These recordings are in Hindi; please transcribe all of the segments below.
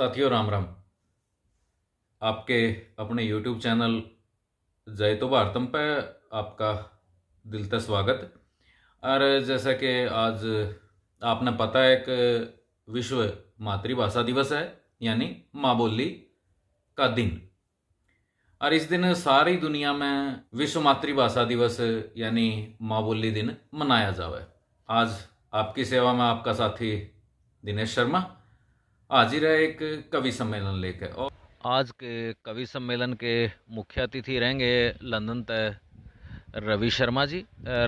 साथियों राम राम। आपके अपने YouTube चैनल जय तो भारतम पे आपका दिल से स्वागत। और जैसा कि आज आपने पता है कि विश्व मातृभाषा दिवस है, यानी माँ बोली का दिन। और इस दिन सारी दुनिया में विश्व मातृभाषा दिवस यानी माँ बोली दिन मनाया जावे। आज आपकी सेवा में आपका साथी दिनेश शर्मा हाजिर है एक कवि सम्मेलन लेकर। और आज के कवि सम्मेलन के मुख्य अतिथि रहेंगे लंदन तय रवि शर्मा जी।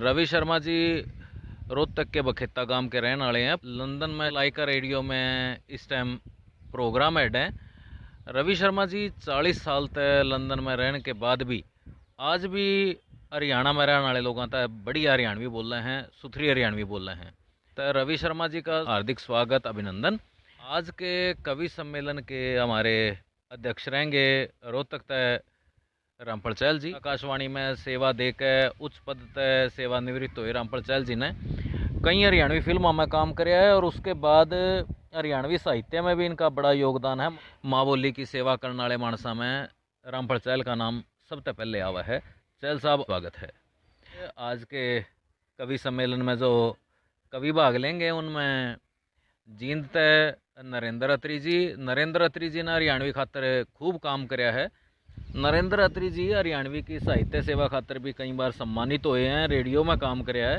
रवि शर्मा जी रोहतक के बखेता गांव के रहने वाले हैं। लंदन में लाइका रेडियो में इस टाइम प्रोग्राम हेड हैं। रवि शर्मा जी 40 साल तक लंदन में रहने के बाद भी आज भी हरियाणा में रहने वाले लोगों तक बड़ी हरियाणवी बोल रहे हैं, सुथरी हरियाणवी बोल रहे हैं। तो रवि शर्मा जी का हार्दिक स्वागत, अभिनंदन। आज के कवि सम्मेलन के हमारे अध्यक्ष रहेंगे रोहतक तय रामफल चहल जी। आकाशवाणी में सेवा देकर उच्च पद तय सेवानिवृत्त हुए रामफल चहल जी ने कई हरियाणवी फिल्मों में काम किया है और उसके बाद हरियाणवी साहित्य में भी इनका बड़ा योगदान है। माँ बोली की सेवा करने वाले मानसा में रामफल चहल का नाम सबसे पहले आवा है। चहल साहब, स्वागत है। आज के कवि सम्मेलन में जो कवि भाग लेंगे उनमें जींद तय नरेंद्र अत्री जी। नरेंद्र अत्री जी ने हरियाणवी खातर खूब काम कराया है। नरेंद्र अत्री जी हरियाणवी की साहित्य सेवा खातर भी कई बार सम्मानित हुए हैं, रेडियो में काम कराया है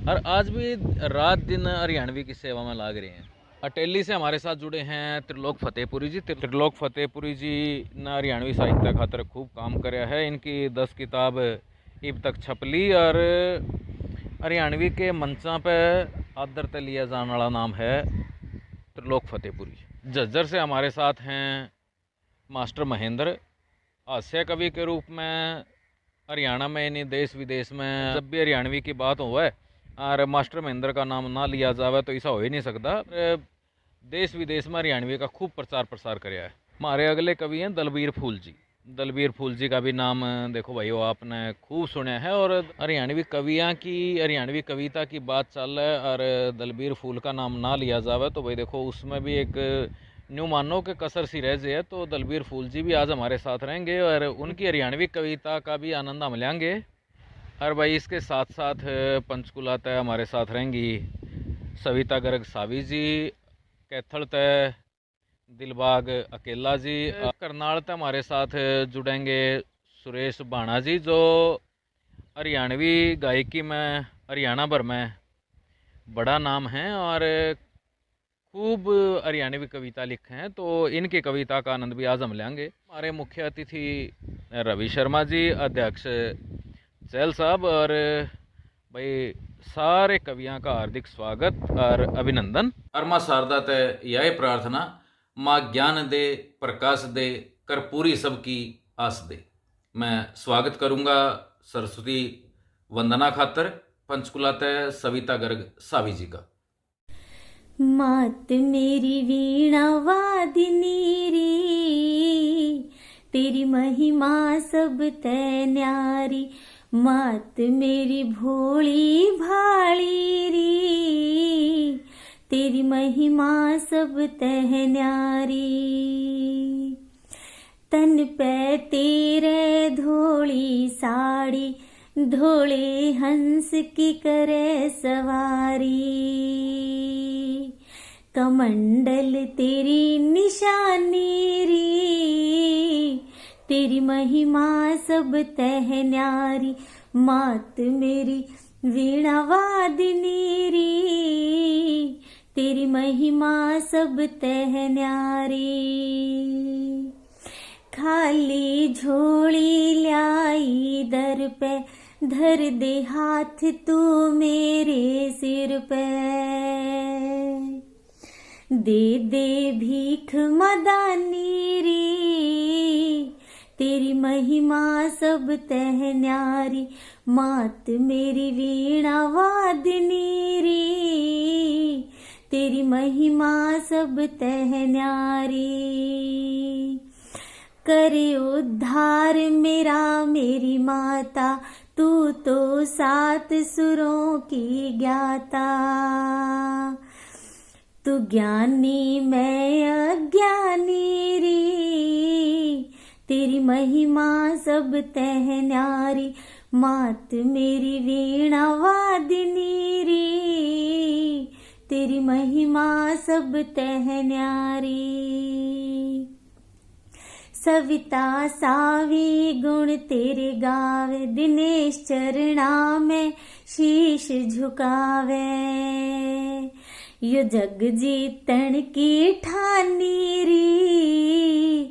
और आज भी रात दिन हरियाणवी की सेवा में लाग रहे हैं। अटेली से हमारे साथ जुड़े हैं त्रिलोक फतेहपुरी जी। त्रिलोक फतेहपुरी जी ने हरियाणवी साहित्य खातर खूब काम कराया है। इनकी 10 किताब अब तक छपली और हरियाणवी के मंचा पे आदर से लिया जाने वाला नाम है त्रिलोक फतेहपुरी। झज्जर से हमारे साथ हैं मास्टर महेंद्र। हास्य कवि के रूप में हरियाणा में यानी देश विदेश में जब भी हरियाणवी की बात हो और मास्टर महेंद्र का नाम ना लिया जावे तो ऐसा हो ही नहीं सकता। देश विदेश में हरियाणवी का खूब प्रचार प्रसार कराया है। हमारे अगले कवि हैं दलबीर फूल जी। दलबीर फूल जी का भी नाम देखो भाई, वो आपने खूब सुना है। और हरियाणवी हरियाणवी कविता की बात चल रहा है और दलबीर फूल का नाम ना लिया जावे तो भाई देखो उसमें भी एक न्यू मानो के कसर सी रह जाए। तो दलबीर फूल जी भी आज हमारे साथ रहेंगे और उनकी हरियाणवी कविता का भी आनंद हम लेंगे। और भाई इसके साथ साथ पंचकुला तय हमारे साथ रहेंगी सविता गर्ग सावी जी। कैथल तय दिलबाग अकेला जी। करनाल तक हमारे साथ जुड़ेंगे सुरेश बाणा जी, जो हरियाणवी गायकी में हरियाणा भर में बड़ा नाम है और खूब हरियाणवी कविता लिखे हैं। तो इनकी कविता का आनंद भी आज हम लेंगे। हमारे मुख्य अतिथि रवि शर्मा जी, अध्यक्ष चहल साहब और भाई सारे कवियों का हार्दिक स्वागत और अभिनंदन। और माँ शारदा तय यह प्रार्थना, माँ ज्ञान दे प्रकाश दे कर पूरी सबकी आस दे। मैं स्वागत करूंगा सरस्वती वंदना खातर पंचकुला तय सविता गर्ग सावी जी का। मात मेरी वीणा वादिनी रे, तेरी महिमा सब तै न्यारी। मात मेरी भोली भाली रे, तेरी महिमा सब तै न्यारी। तन पे तेरे धोली साड़ी, धोले हंस की करे सवारी। कमंडल तेरी निशानी री, तेरी महिमा सब तै न्यारी। मात मेरी वीणा वादिनी री, तेरी महिमा सब तै न्यारी। खाली झोली ल्याई दर पे, धर दे हाथ तू मेरे सिर पे। दे दे भीख मदानी री, तेरी महिमा सब तै न्यारी। मात मेरी वीणा वादिनी री, तेरी महिमा सब तै न्यारी। करे उद्धार मेरा मेरी माता, तू तो 7 सुरों की ज्ञाता। तू ज्ञानी मैं अज्ञानी रे, तेरी महिमा सब तह न्यारी, मात मेरी वीणा वादिनी रे, तेरी महिमा सब तह न्यारी। सविता सावी गुण तेरे गावे, दिनेश चरणा में शीश झुकावे, यो जग जीतन की ठानी री,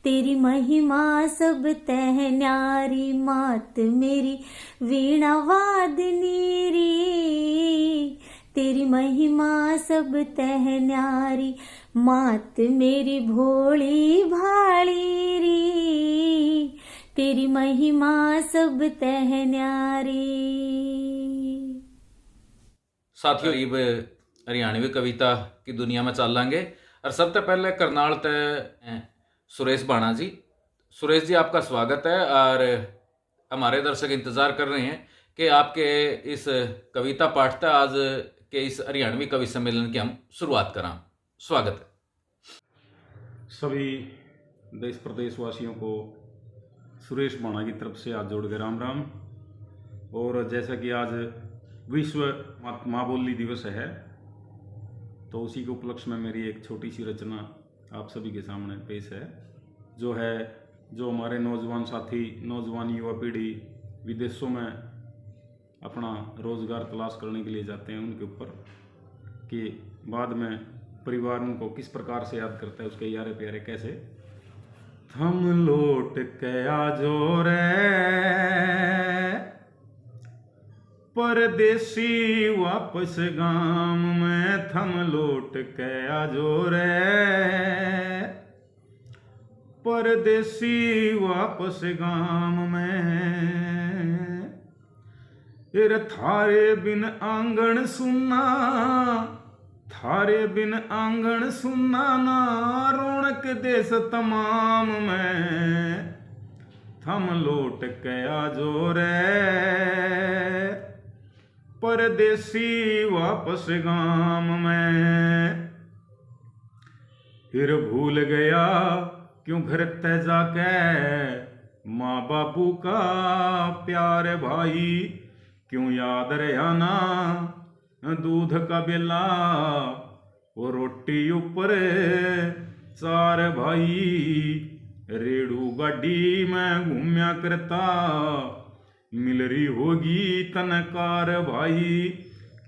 तेरी महिमा सब तह न्यारी, मात मेरी वीणा वादनी री, तेरी महिमा सब तह न्यारी, मात मेरी भोली भाली री, तेरी महिमा सब तह न्यारी। साथियों करीब हरियाणवी कविता की दुनिया में चल लेंगे और सबसे पहले करनाल ते सुरेश बाणा जी। सुरेश जी आपका स्वागत है और हमारे दर्शक इंतज़ार कर रहे हैं कि आपके इस कविता पाठ तक आज के इस हरियाणवी कवि सम्मेलन की हम शुरुआत करें। स्वागत है। सभी देश प्रदेशवासियों को सुरेश बाणा की तरफ से हाथ जोड़ के राम राम। और जैसा कि आज विश्व माँ बोली दिवस है, तो उसी के उपलक्ष्य में मेरी एक छोटी सी रचना आप सभी के सामने पेश है, जो हमारे नौजवान साथी, नौजवान युवा पीढ़ी विदेशों में अपना रोज़गार तलाश करने के लिए जाते हैं, उनके ऊपर कि बाद में परिवार उनको किस प्रकार से याद करता है, उसके यारे प्यारे कैसे। थम लौट के आजो रे परदेसी वापस गाम में, थम लौट के आजो रे परदेसी वापस गाम में, फिर थारे बिन आंगन सुना, थारे बिन आंगन सुना ना, रौनक देश तमाम में, थम लौट के आजो रे परदेसी वापस गाम में। फिर भूल गया क्यों घर ते जाके माँ बापू का प्यार भाई, क्यों याद रहा ना दूध का बेला वो रोटी ऊपर चार भाई, रेड़ू गाड़ी में घूमया करता मिल रही होगी तनकार भाई,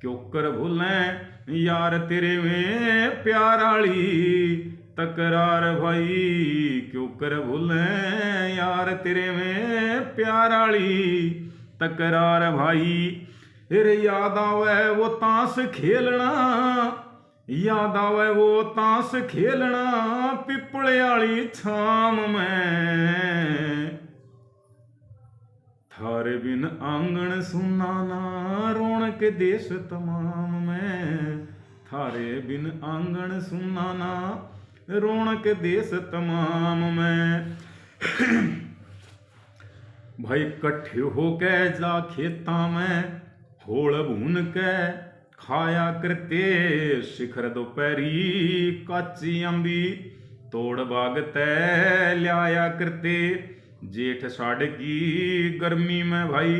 क्यों कर भूलें यार तेरे में प्यार आली तकरार भाई, क्यों कर भूलें यार तेरे में प्यार आली तकरार भाई। फिर याद आवे वो ताश खेलना, याद आवे वो ताश खेलना पिपले आली छाम में, थारे बिन आंगन सुना ना रौनक देश तमाम में, थारे बिन आंगन सुना ना रौनक देश तमाम में। भाई कट्ठे होके जा खेता में होड़ भून के खाया करते, शिखर दोपहरी काची अम्बी तोड़ बागते लिया करते, जेठ साढ़ की गर्मी में भाई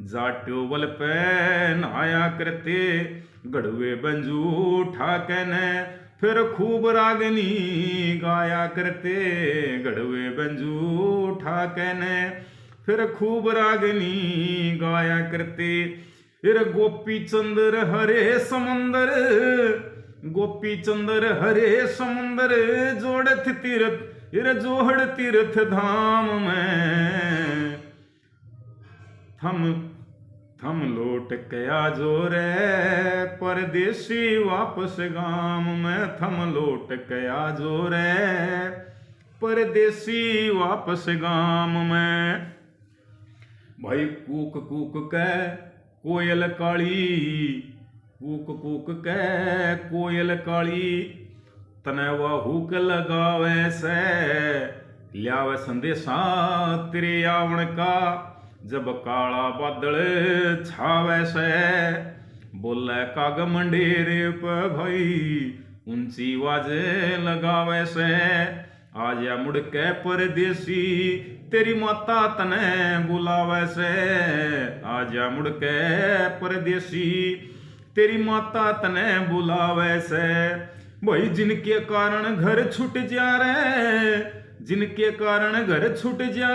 जा ट्यूबल पे नहाया करते, गढ़वे बंजू ठाके ने फिर खूब रागनी गाया करते, गढ़वे बंजू ठाके ने फिर खूब रागनी गाया करते। फिर गोपी चंद्र हरे समंदर, गोपी चंद्र हरे समंदर जोड़त तीरथ, फिर जोहड़ तीर्थ धाम में, थम लौट के आजो रे परदेसी वापस गाम में, थम लौट के आजो रे परदेसी वापस गाम में। भाई कूक कूक के कोयल काली, कूक कूक के कोयल काली, तनवा हुक लगावे से लियावे संदेशा तेरे आवण का, जब काला बादल छावे से बोले काग मंडेरे पे भाई ऊंची वाजे लगावे से। आजा मुड़ के परदेसी तेरी माता तने बुलावे से। आजा मुड़ के परदेसी तेरी माता तने बुलावे से। भाई जिनके कारण घर छूट जा रे, जिनके कारण घर छूट जा,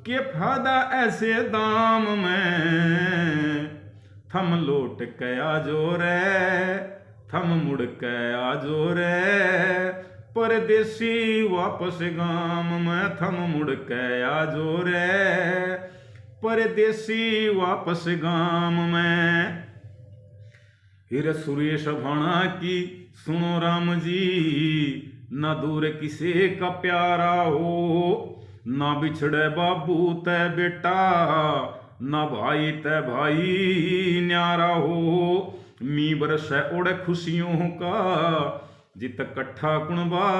के फायदा ऐसे दाम में। थम लौट के आजो रे, थम मुड़ के आजो रे, परदेसी वापस गाम में। थम मुड़ के आजो रे, परदेसी वापस गाम में। हिर सुरेश भाणा की सुनो राम जी, ना दूर किसे का प्यारा हो, ना बिछड़े बाबू ते बेटा, ना भाई ते भाई न्यारा हो। मी बरस उड़ खुशियों का, जित कट्ठा कुणबा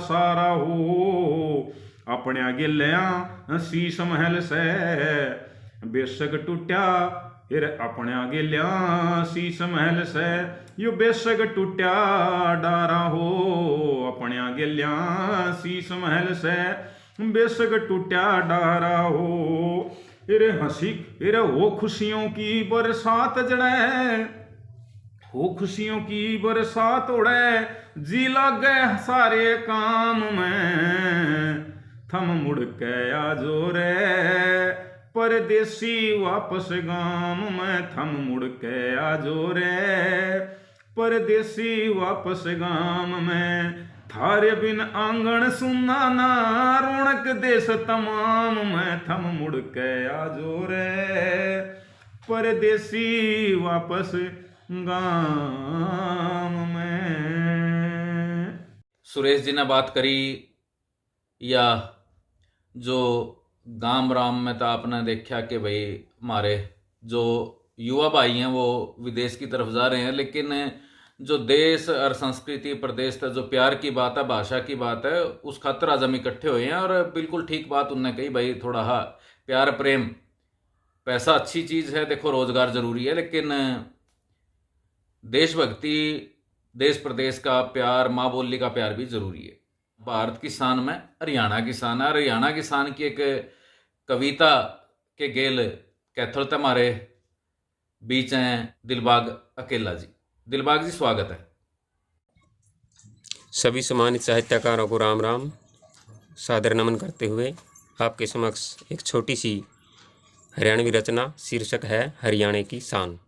सारा हो। अपने आगे लिया शीश महल से, बेशक टूटा फिर अपने आगे लिया शीश महल से। यो बेशक टूटा डारा हो, अपने आगे लिया शीश महल से, बेशक टूटा डारा हो। फिर हंसी फिर हो खुशियों की बरसात जड़े, हो खुशियों की बरसात उड़े, जी लागे सारे काम में। थम मुड़ के आजो रे, परदेसी वापस गाम में। थम मुड़ के आजो रे, परदेसी वापस गाम में। थारे बिन आंगन सुना ना, रौनक देश तमाम में। थम मुड़ के आजो रे, परदेसी वापस गाम में। सुरेश जी ने बात करी, या जो गाम राम में तो आपने देखा कि भाई हमारे जो युवा भाई हैं वो विदेश की तरफ जा रहे हैं, लेकिन जो देश और संस्कृति प्रदेश का जो प्यार की बात है, भाषा की बात है, उस खातर आज हम इकट्ठे हुए हैं। और बिल्कुल ठीक बात उनने कही, भाई थोड़ा प्यार प्रेम, पैसा अच्छी चीज़ है, देखो रोजगार जरूरी है, लेकिन देशभक्ति, देश प्रदेश का प्यार, माँ बोली का प्यार भी जरूरी है। भारत की शान में हरियाणा की शान है। हरियाणा की शान की एक कविता के गेल कैथल हमारे बीच हैं दिलबाग अकेला जी। दिलबाग जी स्वागत है। सभी सम्मानित साहित्यकारों को राम राम, सादर नमन करते हुए आपके समक्ष एक छोटी सी हरियाणवी रचना, शीर्षक है हरियाणे की शान।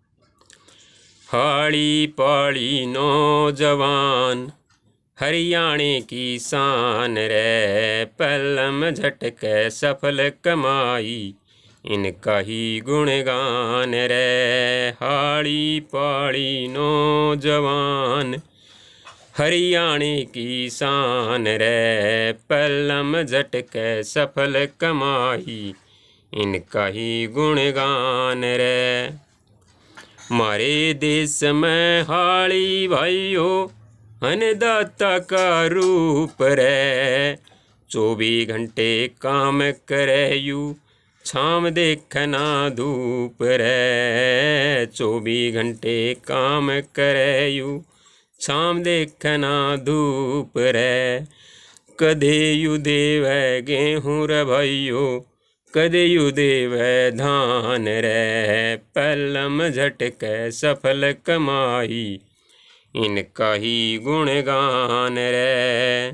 हाड़ी पाड़ी नौजवान हरियाणे की शान रे, पलम झटके सफल कमाई इनका ही गुणगान रे। हाड़ी पाड़ी नौजवान हरियाणे की शान रे, पलम झटके सफल कमाई इनका ही गुणगान रे। मारे देश में हाड़ी भाइयों अन्नदाता का रूप रे, 24 घंटे काम करे यू छाम देखना धूप रे। 24 घंटे काम करे यू छाम देखना धूप रे। कदे यू देवे गेहूँ रे भाइयों, कदे यू देवे धान रे, पलम झटके सफल कमाई इनका ही गुणगान रे।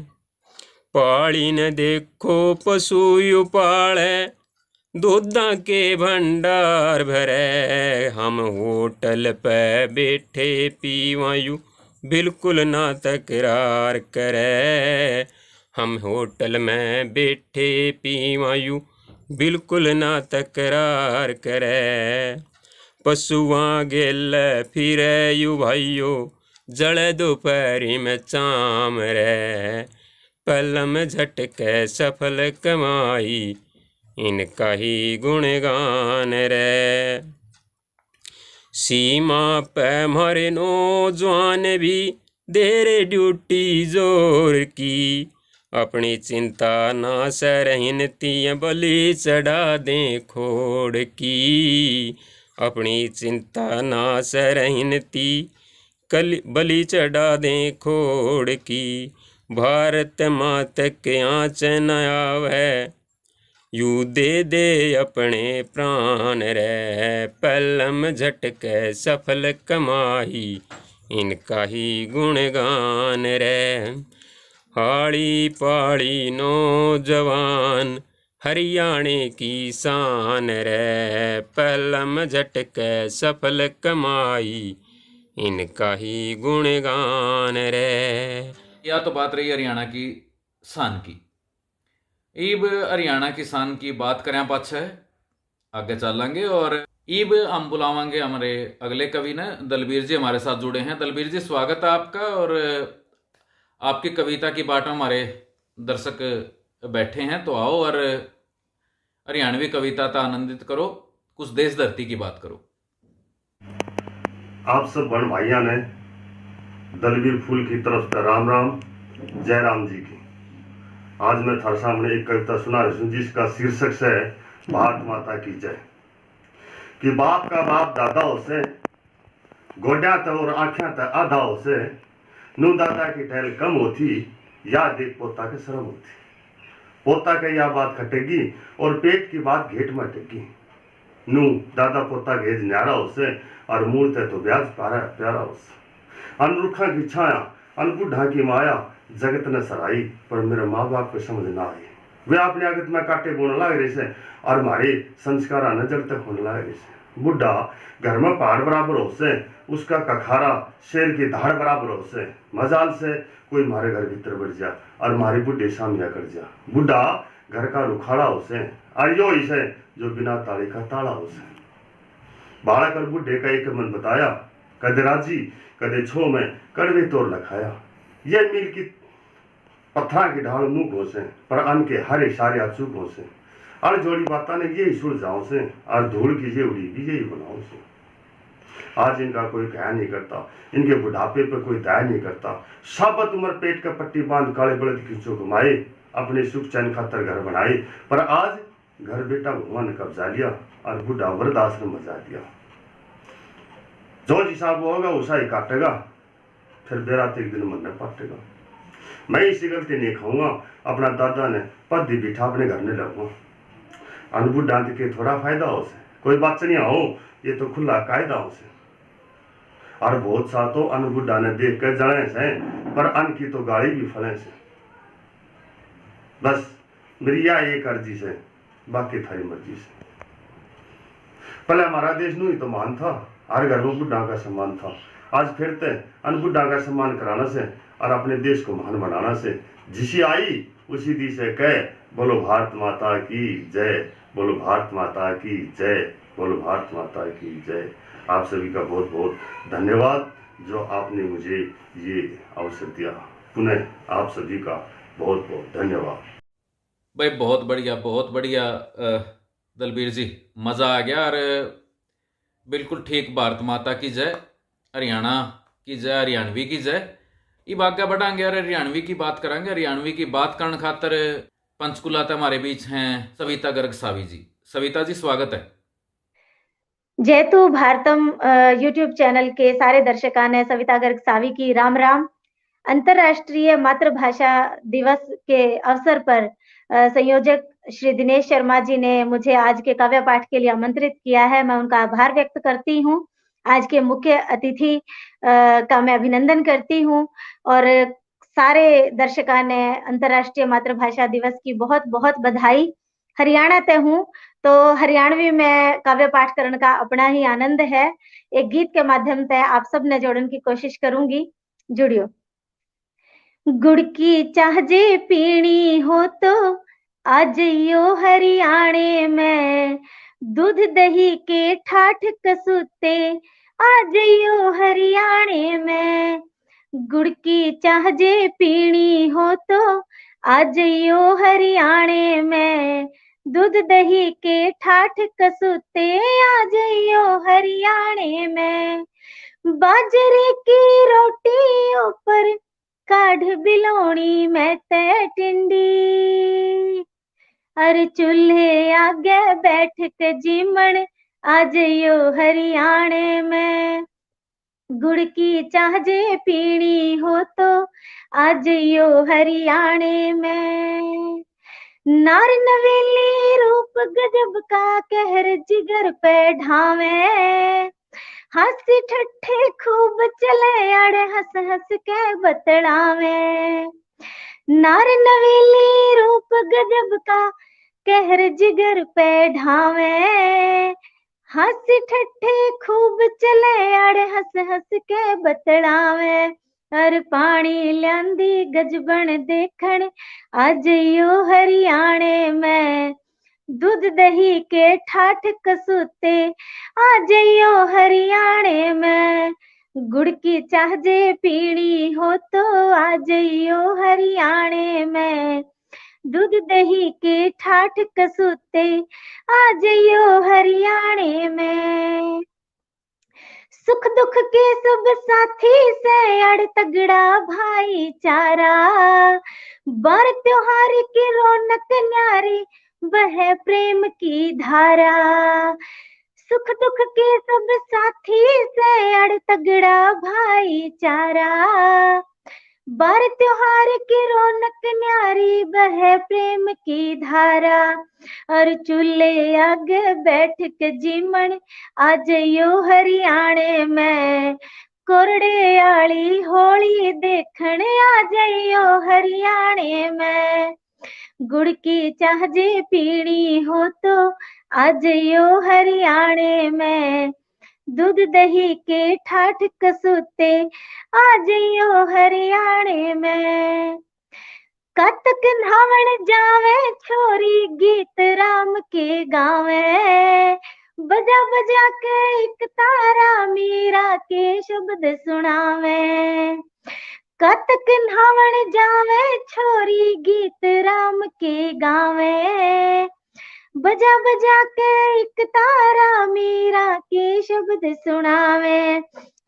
पाड़ी न देखो पशु यू पाले, दूधा के भंडार भरे। हम होटल पे बैठे पीवायू बिल्कुल ना तकरार करे। हम होटल में बैठे पीवायू बिल्कुल ना तकरार करे। पशुआं गेल फिरे यू भाइयों, जड़ दोपहरी में चाम रे, पलम झटके सफल कमाई इनका ही गुणगान रे। सीमा पे मारे नौजवान भी देरे ड्यूटी जोर की, अपनी चिंता ना सरहिनती बलि चढ़ा दें खोड़ की। अपनी चिंता ना सरहिनती बलि चढ़ा दें खोड़ की, भारत मात के आँच न आवे, यू दे दे अपने प्राण रे, पलम झटके सफल कमाई, इनका ही गुणगान रे। हाड़ी पाड़ी नौजवान हरियाणे की शान रे, पलम झटके सफल कमाई, इनका ही गुणगान रे। या तो बात रही हरियाणा की शान की। ईब हरियाणा की शान की बात करें पाछे आगे चलेंगे और ईब हम बुलावांगे हमारे अगले कवि ने, दलबीर जी हमारे साथ जुड़े हैं। दलबीर जी स्वागत है आपका। और आपकी कविता की बाट में हमारे दर्शक बैठे हैं, तो आओ और हरियाणवी कविता का आनंदित करो, कुछ देश धरती की बात करो। आप सब बहन भाइयों ने दलबीर फूल की तरफ से राम राम, जय राम जी की। आज मैं थारे सामने एक कविता सुना रही हूँ जिसका शीर्षक से भारत माता की जय। कि बाप का बाप दादा से गोड्या त और आख्या त आधा से, नू दादा की टहल कम होती, या देख पोता के शर्म होती। पोता के यह बात खटेगी और पेट की बात घेट में टेगी। नू दादा पोता घेज न्यारा होसे और मूर्त है तो ब्याज प्यारा होसे। अनरुखा की छाया अनबुढ़ा की माया जगत ने सराई, पर मेरे माँ बाप को समझ ना आई। वे अपने आगत में काटे बोने लग रहे से और हमारे संस्कार नजर तक होने लग रहे से। बुढ़ा घर में पहाड़ बराबर हो से, उसका कखारा शेर की धाड़ बराबर हो से। मजाल से कोई मारे घर भीतर बढ़ जा और मारे बुढ़े सामिया कर जा। बुढ़ा घर का रुखाड़ा हो से और यो इसे जो बिना ताली का ताला हो से। बालक और बुढ़े का एक मन बताया, कदे राजी कदे छो में कड़वे तोड़ लखाया। ये मिल की पत्थर की ढाल मुंह घोसे, पर अन के हर इशारे अचूक घोसे। और जोड़ी बाता ने यही सुल जाओ से और धूल की ये उड़ी भी यही बनाओ से। आज इनका कोई कह नहीं करता, इनके बुढ़ापे पर कोई दया नहीं करता। साबत उम्र पेट का पट्टी बांध काले बलद खींचो कमाए, अपने सुख चैन खातर घर बनाए। पर आज घर बेटा भगवान ने कब्जा लिया और बुढ़ा वृद्धाश्रम बजा दिया। जो हिसाब होगा उसा ही काटेगा, फिर बेरात एक दिन मन में पाटेगा। मैं इसी गलती नहीं खाऊंगा, अपना दादा ने पद बिठा अपने घर में लगूंगा। अनबुढ़ डांत के थोड़ा फायदा हो से, कोई बात नहीं हो, ये तो खुला कायदा हो से। और बहुत सा तो अनबुढ़ा ने देख कर जड़े से, पर अन की तो गाड़ी भी फले से। बस मेरी यह एक अर्जी से, बाकी थारी मर्जी से। पहले हमारा देश नू ही तो मान था, हर घर में बुढ़ा का सम्मान था। आज फिरते अनबुढ़ा का सम्मान कराना से और अपने देश को महान बनाना से। जिसी आई उसी दी से कह, बोलो भारत माता की जय, बोलो भारत माता की जय, बोलो भारत माता की जय। आप सभी का बहुत बहुत धन्यवाद जो आपने मुझे ये अवसर दिया। पुनः आप सभी का बहुत बहुत धन्यवाद। भाई बहुत बढ़िया दलबीर जी, मज़ा आ गया। और बिल्कुल ठीक, भारत माता की जय, हरियाणा की जय, हरियाणवी की जय। ये आगे बढ़ाएंगे और हरियाणवी की बात करेंगे। हरियाणवी की बात करने खातर पंचकुला तो हमारे बीच हैं सविता गर्ग सावी जी। सविता जी स्वागत है। जयतु भारतम यूट्यूब चैनल के सारे दर्शकों ने सविता गर्ग सावी की राम राम। अंतरराष्ट्रीय मातृभाषा दिवस के अवसर पर संयोजक श्री दिनेश शर्मा जी ने मुझे आज के काव्य पाठ के लिए आमंत्रित किया है। मैं उनका आभार व्यक्त करती हूँ। आज के मुख्य अतिथि का मैं अभिनंदन करती हूँ और सारे दर्शकों ने अंतरराष्ट्रीय मातृभाषा दिवस की बहुत बहुत बधाई। हरियाणा ते हूँ तो हरियाणवी में काव्य पाठ करने का अपना ही आनंद है। एक गीत के माध्यम से आप सब ने जोड़ने की कोशिश करूंगी, जुड़ियो। गुड़ की चाह जे पीनी हो तो आज यो हरियाणे में, दूध दही के ठाठ कसूते आज यो हरियाणे में। गुड़ की चाह जे पीनी हो तो आज यो हरियाणे में, दूध दही के ठाठ कसूते आज यो हरियाणे में। बाजरे की रोटियों पर काढ़ बिलोणी में तै टिंडी, अर चूल्हे आगे बैठ के जीमण आज यो हरियाणे में। गुड़ की चाह जे पीनी हो तो आ जइयो हरियाणे में। नार नवेली रूप गजब का कहर जिगर पे ढावे, हंसी ठट्ठे खूब चले अड़ हंस हंस के बतड़ावे। नार नवेली रूप गजब का कहर जिगर पे ढावे, हंसी ठट्ठे खूब चले अड़ हंस हंस के बतड़ावे। हर पानी ल्यांदी गजबन देखण आ जइयो हरियाणे में। दूध दही के ठाठ कसूते आ जइयो हरियाणे में। गुड़ की चाह जे पीनी हो तो आ जइयो हरियाणे में। दूध दही के ठाठ कसूते आ जइयो हरियाणे में। सुख दुख के सब साथी से अड़ तगड़ा भाईचारा, बर त्योहार की रौनक न्यारी बह प्रेम की धारा। सुख दुख के सब साथी से अड़ तगड़ा भाईचारा, बर त्योहार की रौनक न्यारी बह प्रेम की धारा। और चूल्हे आगे बैठ के जीमन आ जइयो हरियाणे में। कोरड़े आली होली देखण आ जइयो हरियाणे में। गुड़ की चाह जे पीनी हो तो आ जइयो हरियाणे में। दूध दही के ठाठ कसूते आ जइयो हरियाणे में। कतक नहावण जावे छोरी गीत राम के गावे, बजा बजा के एक तारा मीरा के शब्द सुनावे। कतक नहावण जावे छोरी गीत राम के गावे, बजा बजा के एक तारा मीरा के शब्द सुनावे।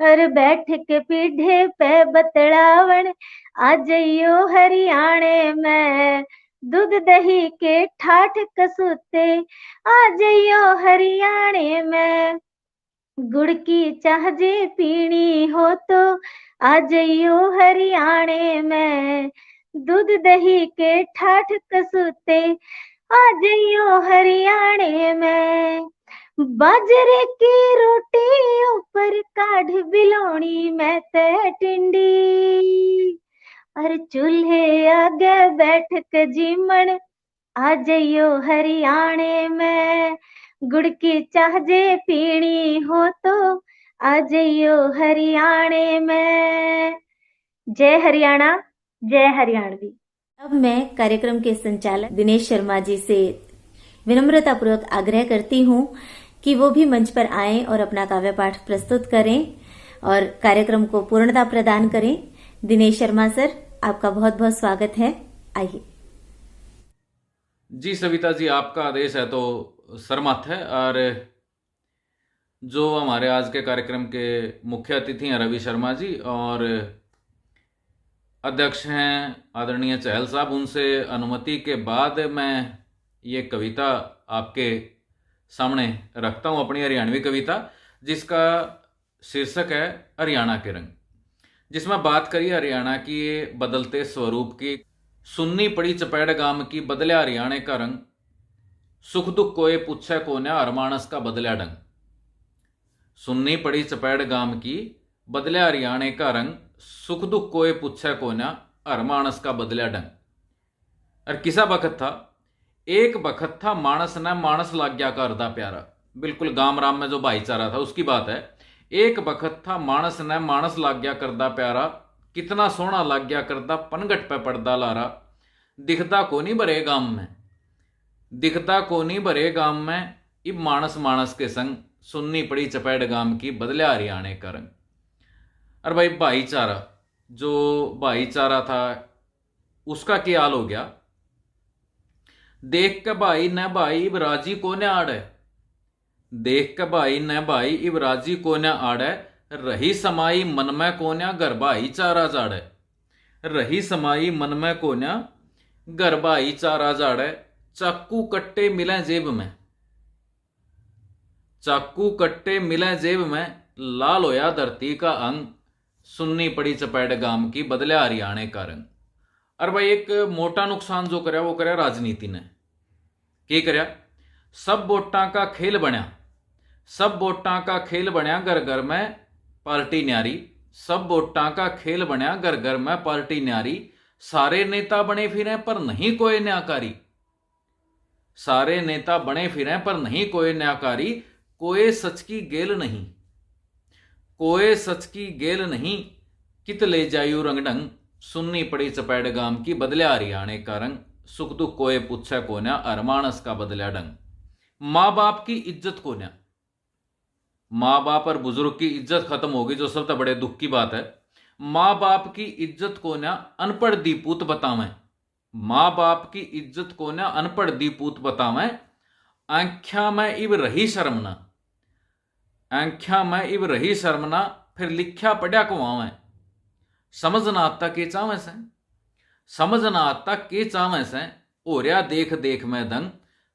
और बैठ के पीढ़े पे बतड़ावण आ जइयो हरियाणे में। दूध दही के ठाठ कसूते आ जइयो हरियाणे में। गुड़ की चाह जे पीनी हो तो आ जइयो हरियाणे में। दूध दही के ठाठ कसूते आ जइयो हरियाणे में। बाजरे की रोटी ऊपर काढ़ बिलोनी में ते टिंडी, और चूल्हे आगे बैठ के जीमन आ जइयो हरियाणे में। गुड़ की चाह जे पीनी हो तो आ जइयो हरियाणे में। जय हरियाणा, जय हरियाणवी। अब मैं कार्यक्रम के संचालक दिनेश शर्मा जी से विनम्रतापूर्वक आग्रह करती हूँ कि वो भी मंच पर आएं और अपना काव्य पाठ प्रस्तुत करें और कार्यक्रम को पूर्णता प्रदान करें। दिनेश शर्मा सर, आपका बहुत बहुत स्वागत है, आइए। जी सविता जी, आपका आदेश है तो सरमत है। और जो हमारे आज के कार्यक्रम के मुख्य अतिथि हैं रवि शर्मा जी, और अध्यक्ष हैं आदरणीय चहल साहब, उनसे अनुमति के बाद मैं ये कविता आपके सामने रखता हूँ, अपनी हरियाणवी कविता, जिसका शीर्षक है हरियाणा के रंग, जिसमें बात करी हरियाणा की बदलते स्वरूप की। सुन्नी पड़ी चपेड़ गाम की बदल्या हरियाणे का रंग, सुख दुख कोई पूछे कोन्या हर मानस का बदल्या ढंग। सुन्नी पड़ी चपेड़ गाम की बदल्या हरियाणे का रंग, सुख दुख कोई पूछे कोन्या हर मानस का बदल्या ढंग। और किसा बखत था, एक बखत था मानस न मानस लाग गया का अर्धा प्यारा। बिल्कुल गाम राम में जो भाईचारा था उसकी बात है। एक बखत था मानस न मानस लाग गया करदा प्यारा, कितना सोहना लाग गया करदा पनघट पे पड़दा लारा। दिखदा को नहीं भरे गाम में, दिखदा को नहीं भरे गाम में, इब मानस मानस के संग, सुन्नी पड़ी चपेड़ गाम की बदल्या हरियाणे का रंग। और भाई भाईचारा, जो भाईचारा था उसका क्या हाल हो गया। देख के भाई न भाई इब राजी को न आड़े, देख के भाई न भाई इब राजी को न आड़े। रही समाई मन में कोन्या घर भाईचारा जाड़े, रही समाई मन में कोन्या घर भाईचारा जाड़े। चाकू कट्टे मिले जेब में, चाकू कट्टे मिले जेब में, लाल होया धरती का अंग, सुननी पड़ी चपेट गाम की, बदल्या हरियाणे का रंग। और भाई एक मोटा नुकसान जो करया वो करया राजनीति ने। की करया? सब वोटां का खेल बनया, सब वोटां का खेल बनया, घर घर में पार्टी न्यारी। सब वोटां का खेल बनया, घर घर में पार्टी न्यारी। सारे नेता बने फिरें पर नहीं कोई न्याकारी, सारे नेता बने फिरें पर नहीं कोई न्याकारी। कोई सच की गेल नहीं, कोई सच की गेल नहीं, कित ले जायू रंग ढंग, सुननी पड़ी चपेट गाम की, बदल्या हरियाणे का रंग। सुख दुख कोई पूछे कोन्या, हर मानस का बदल्या ढंग। माँ बाप की इज्जत कोन्या, माँ बाप और बुजुर्ग की इज्जत खत्म होगी, जो सबसे बड़े दुख की बात है। माँ बाप की इज्जत कोन्या, अनपढ़ दीपूत बतावें। माँ बाप की इज्जत कोन्या, अनपढ़ दीपूत बतावें। आंख्या में इब रही शर्मना, आंख्या में इब रही शर्मना, फिर लिख्या पढ़िया कुआवें। समझना आता के चावें से, समझना आता के चावें से, ओरिया देख देख में दंग,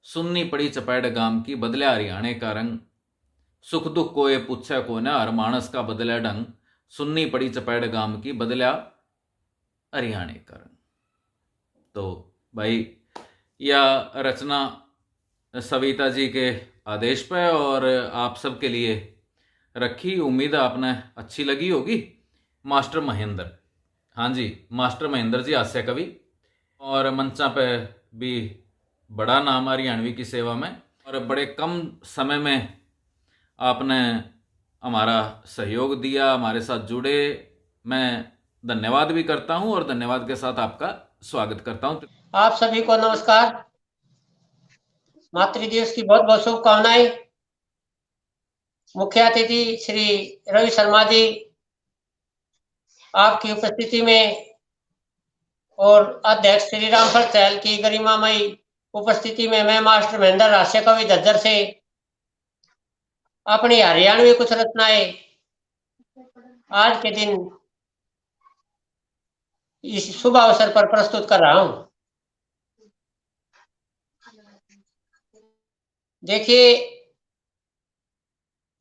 सुननी पड़ी चपेट गाम की, बदल्या हरियाणे का रंग। सुख दुख कोई पूछे कोन्या, हर मानस का बदल्या ढंग, सुननी पड़ी चपेट गाम की, बदल्या हरियाणे का रंग। तो भाई यह रचना सविता जी के आदेश पे और आप सबके लिए रखी, उम्मीद है आपने अच्छी लगी होगी। मास्टर महेंद्र, हाँ जी, मास्टर महेंद्र जी हास्य कवि, और मंचा पे भी बड़ा नाम हरियाणवी की सेवा में, और बड़े कम समय में आपने हमारा सहयोग दिया, हमारे साथ जुड़े। मैं धन्यवाद भी करता हूं और धन्यवाद के साथ आपका स्वागत करता हूं। आप सभी को नमस्कार। मातृ दिवस की बहुत बहुत शुभकामनाएं। मुख्य अतिथि श्री रवि शर्मा जी, आपकी उपस्थिति में और अध्यक्ष श्री रामफल चहल की गरिमामयी उपस्थिति में मैं मास्टर महेंद्र हास्य कवि झज्जर से अपनी हरियाणवी कुछ रचनाएं आज के दिन इस शुभ अवसर पर प्रस्तुत कर रहा हूं। देखिए,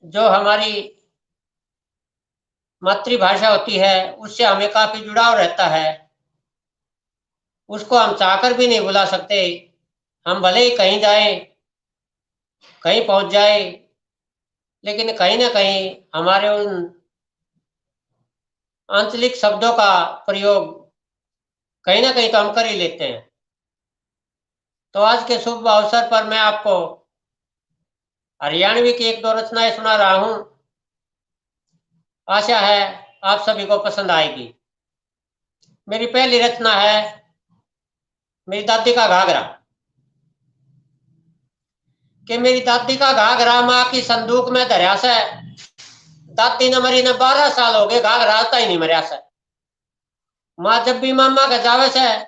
जो हमारी मातृभाषा होती है उससे हमें काफी जुड़ाव रहता है। उसको हम चाहकर भी नहीं भुला सकते। हम भले ही कहीं जाएं, कहीं पहुंच जाए, लेकिन कहीं ना कहीं हमारे उन आंचलिक शब्दों का प्रयोग कहीं ना कहीं तो हम कर ही लेते हैं। तो आज के शुभ अवसर पर मैं आपको हरियाणवी की एक दो रचनाएं सुना रहा हूं। आशा है आप सभी को पसंद आएगी। मेरी पहली रचना है मेरी दादी का घाघरा। कि मेरी दादी का घाघरा माँ की संदूक में धरिया से, दादी ने मरी ने 12 साल हो गए, घाघरा आता ही नहीं मरिया से। माँ जब भी मामा के जावे से,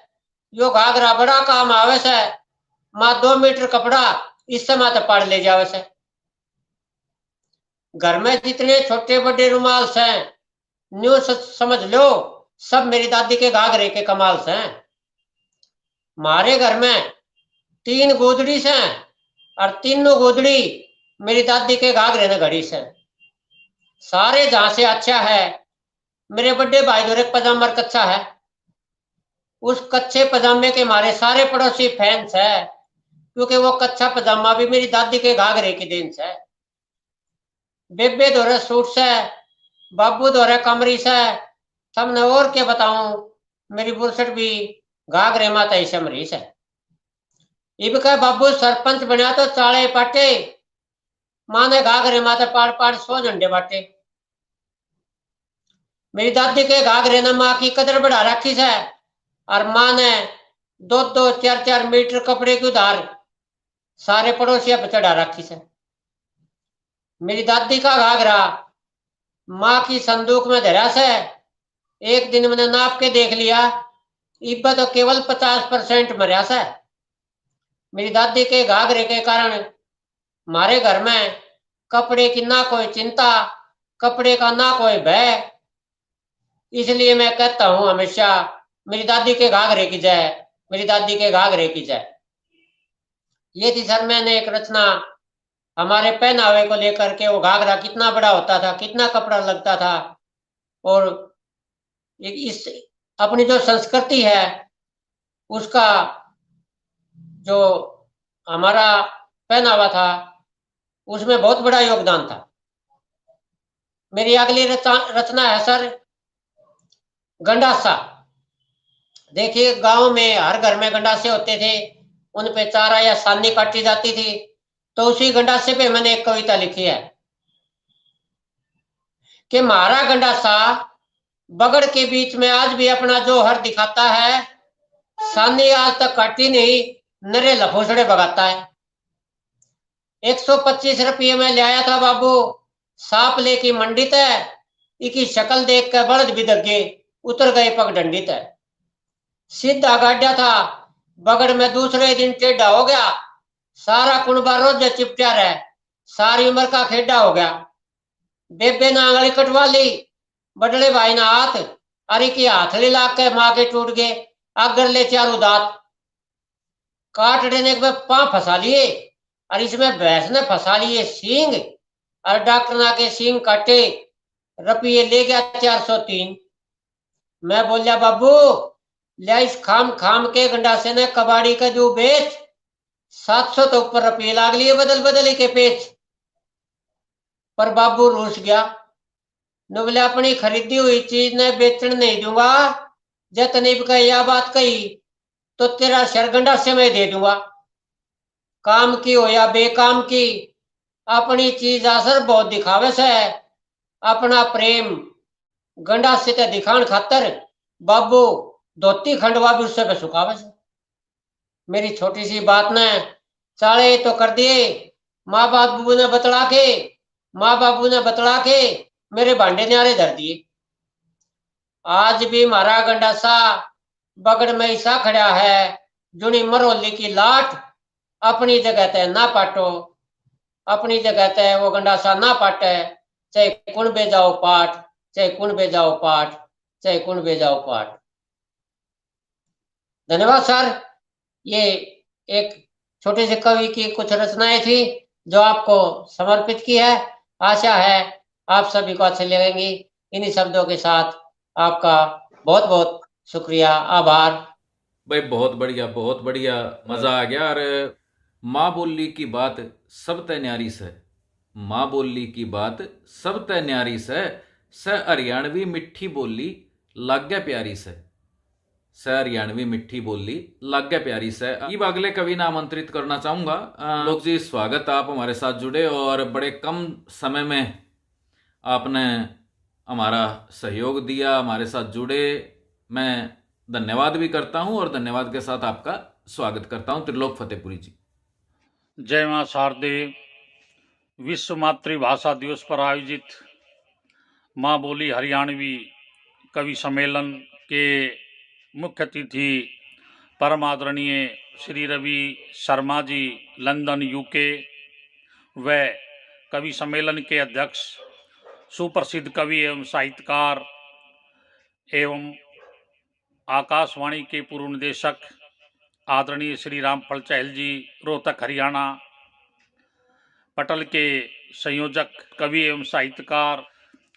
यो घाघरा बड़ा काम आवे से। माँ 2 मीटर कपड़ा इस समय तो पाड़ ले जावे से। घर में जितने छोटे बड़े रुमाल से, न्यू समझ लो सब मेरी दादी के घाघरे के कमाल से। हमारे घर में 3 गोदड़ी से और तीनों गोदड़ी मेरी दादी के घाघरे ने घड़ी से। सारे जहां से अच्छा है मेरे बड़े भाई दो एक पजामा कच्चा है। उस कच्चे पजामे के मारे सारे पड़ोसी फैंस है, क्योंकि वो कच्चा पजामा भी मेरी दादी के घाघरे की देन से। बेबे दौरे सूट से, बाबू दौरे कमरी से, सबने और क्या बताऊं, मेरी बुरसट भी घाघरे माता ही समरी से। इब का बाबू सरपंच बना तो चाले पाटे, माँ ने घाघरे माता पाड़ पाड़ 100 झंडे बाटे। मेरी दादी के घाघरे ने माँ की कदर बढ़ा रखी है, और माँ ने 2-2, 4-4 मीटर कपड़े की उधार सारे पड़ोसिया पे चढ़ा रखी है। मेरी दादी का घाघरा माँ की संदूक में धरा से। एक दिन मैंने नाप के देख लिया, इब्बा तो केवल 50% मरिया से। मेरी दादी के घाघरे के कारण हमारे घर में कपड़े की ना कोई चिंता, कपड़े का ना कोई भय। इसलिए मैं कहता हूं हमेशा मेरी दादी के घाघरे की जय, मेरी दादी के घाघरे की जय। ये थी सर मैंने एक रचना हमारे पहनावे को लेकर के वो घाघरा कितना बड़ा होता था, कितना कपड़ा लगता था, और इस अपनी जो संस्कृति है उसका जो हमारा पहनावा था उसमें बहुत बड़ा योगदान था। मेरी अगली रचना है सर गंडासा। देखिए गांव में हर घर में गंडासे होते थे, उन पे चारा या सानी काटी जाती थी, तो उसी गंडासे पे मैंने एक कविता लिखी है कि मारा गंडासा बगड़ के बीच में आज भी अपना जोहर दिखाता है, सानी आज तक काटी नहीं, नरे लफोसड़े भगाता है। 125 रुपये में ले आया था बाबू, सांप लेके मंडित है, इकी शक्ल देख कर बड़द भी दगे, उतर गए पगडंडित है। सीधा गाड्या था बगड़ में दूसरे दिन टेढ़ा हो गया, सारा कुणबा रोज चिपटा रहे, सारी उम्र का खेडा हो गया। बेबे ने आंगली कटवा ली, बड़े भाई ना हाथ, अरे की हाथड़ी लाग के माँ के टूट गए, अगर ले चारों दांत। काट देने के पांव फंसा लिए, और इसमें भैंस ने फंसा लिए सींग, और डॉक्टर ना के सींग काटे, रुपये ले गया 403। मैं बोलिया बाबू लिया इस खाम खाम के गंडासे ने कबाड़ी का जो बेच, 700 तो ऊपर रुपये लाग लिए बदल बदल के पेच। पर बाबू रूस गया, न बोले अपनी खरीदी हुई चीज ने बेचने नहीं दूंगा, जतनी भी कही यह बात कही तो तेरा सिर गंडासे में दे दूंगा। काम की हो या बेकाम की, अपनी चीज असर बहुत दिखावे से, अपना प्रेम गंडासे ते दिखान खातर बाबू धोती खंडवा भी उससे पे सुखावे से। मेरी छोटी सी बात ने चाले तो कर दिए, माँ बाबू ने बतला के मेरे भांडे न्यारे धर दिए। आज भी मारा गंडासा बगड़ में ऐसा खड़ा है, जुनी मरोली की लाट, अपनी जगह ते ना पाटो, अपनी जगह ते वो गंडासा ना पाटे, चाहे कुण बे जाओ पाठ, चाहे कुण बे जाओ पाठ, चाहे कुण बे जाओ पाठ। धन्यवाद सर। ये एक छोटे से कवि की कुछ रचनाएं थी जो आपको समर्पित की है। आशा है आप सभी को अच्छी लगेंगी। इन्हीं शब्दों के साथ आपका बहुत बहुत शुक्रिया, आभार। भाई बहुत बढ़िया, मज़ा आ गया। और माँ बोली की बात सब तय न्यारी से, माँ बोली की बात सब तय न्यारी से, हरियाणवी मिठी बोली लाग्या प्यारी से, हरियाणवी मिठी बोली लाग्या प्यारी से। अब अगले कवि ने आमंत्रित करना चाहूंगा। लोग जी स्वागत, आप हमारे साथ जुड़े और बड़े कम समय में आपने हमारा सहयोग दिया, हमारे साथ जुड़े। मैं धन्यवाद भी करता हूं और धन्यवाद के साथ आपका स्वागत करता हूं। त्रिलोक फतेहपुरी जी। जय मां शारदे। विश्व मातृभाषा दिवस पर आयोजित माँ बोली हरियाणवी कवि सम्मेलन के मुख्य अतिथि परम आदरणीय श्री रवि शर्मा जी, लंदन यूके, व कवि सम्मेलन के अध्यक्ष सुप्रसिद्ध कवि एवं साहित्यकार एवं आकाशवाणी के पूर्व निदेशक आदरणीय श्री रामफल चहल जी, रोहतक हरियाणा, पटल के संयोजक कवि एवं साहित्यकार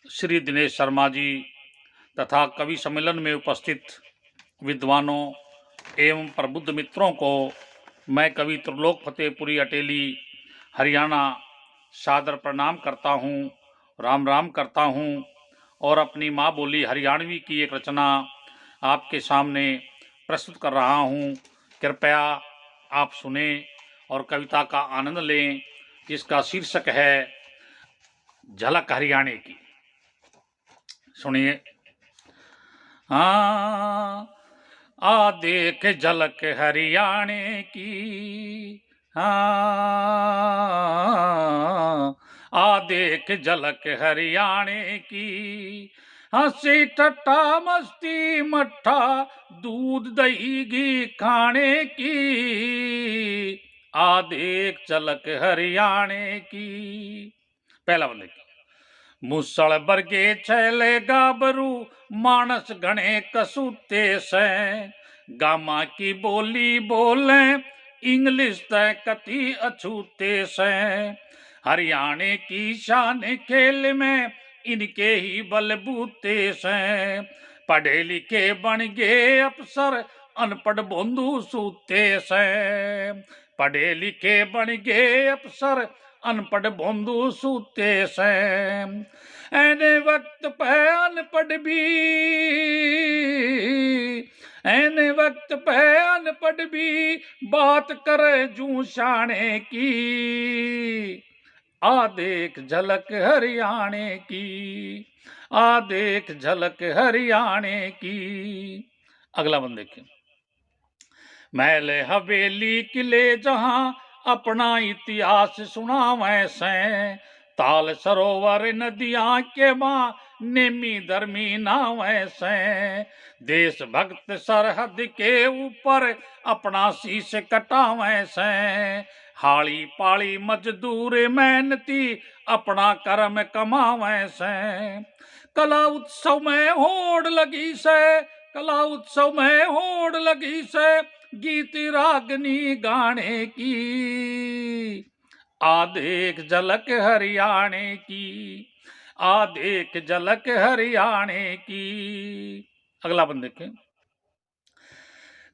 श्री दिनेश शर्मा जी, तथा कवि सम्मेलन में उपस्थित विद्वानों एवं प्रबुद्ध मित्रों को मैं कवि त्रिलोक फतेहपुरी अटेली हरियाणा सादर प्रणाम करता हूँ, राम राम करता हूँ, और अपनी माँ बोली हरियाणवी की एक रचना आपके सामने प्रस्तुत कर रहा हूँ। कृपया आप सुने और कविता का आनंद लें। इसका शीर्षक है झलक हरियाणे की। सुनिए। हाँ, आ देख झलक हरियाणे की, हाँ, आ देख झलक हरियाणे की, हंसी टट्टा मस्ती मट्ठा दूध दही घी खाने की, आ देख झलक हरियाणे की। पहला बंदे की। मुसळ बरगे छैले गाबरू मानस घणे कसूते से, गामा की बोली बोले इंग्लिश तय कति अछूते से, हरियाणे की शान खेल में इनके ही बलबूते से, पढ़े लिखे बन गए अफसर अनपढ़ बोंदू सूते से, पढ़े लिखे बन गए अफसर अनपढ़ बोंदू सूते से, ऐने वक्त पे अनपढ़ भी, ऐने वक्त पे अनपढ़ भी बात करे जू शाने की, आ देख झलक हरियाणे की, आ देख झलक हरियाणे की। अगला बंद देखिए। महल हवेली किले जहां अपना इतिहास सुनावे से, ताल सरोवर नदियां के मां नेमी धर्मी नावे से, देशभक्त सरहद के ऊपर अपना शीश कटावे से, हाली पाली मजदूर मेहनती अपना कर्म कमावे से, कला उत्सव में होड़ लगी से, कला उत्सव में होड़ लगी से, गीत रागनी गाने की, आ देख झलक हरियाणे की, आ देख झलक हरियाणे की। अगला बंद देखें।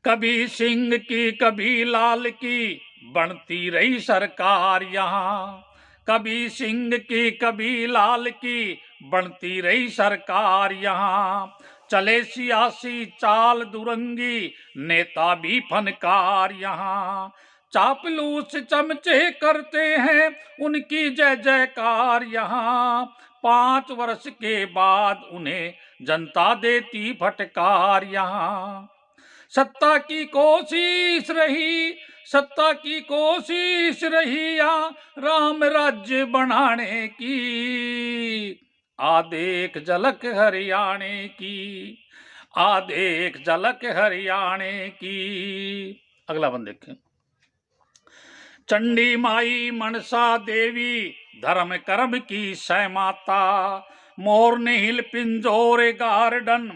कभी सिंह की कभी लाल की बनती रही सरकार यहाँ, कभी सिंह की कभी लाल की बनती रही सरकार यहाँ, चले सियासी चाल दुरंगी नेता भी फनकार यहाँ, चापलूस चमचे करते हैं उनकी जय जयकार यहाँ, 5 वर्ष के बाद उन्हें जनता देती फटकार यहाँ, सत्ता की कोशिश रही, सत्ता की कोशिश रही यहाँ राम राज्य बनाने की, आ देख झलक हरियाणे की, आ देख झलक हरियाणे की। अगला बंद देखें। चंडी माई मनसा देवी धर्म कर्म की सै माता, मोरने हिल पिंजोरे गार्डन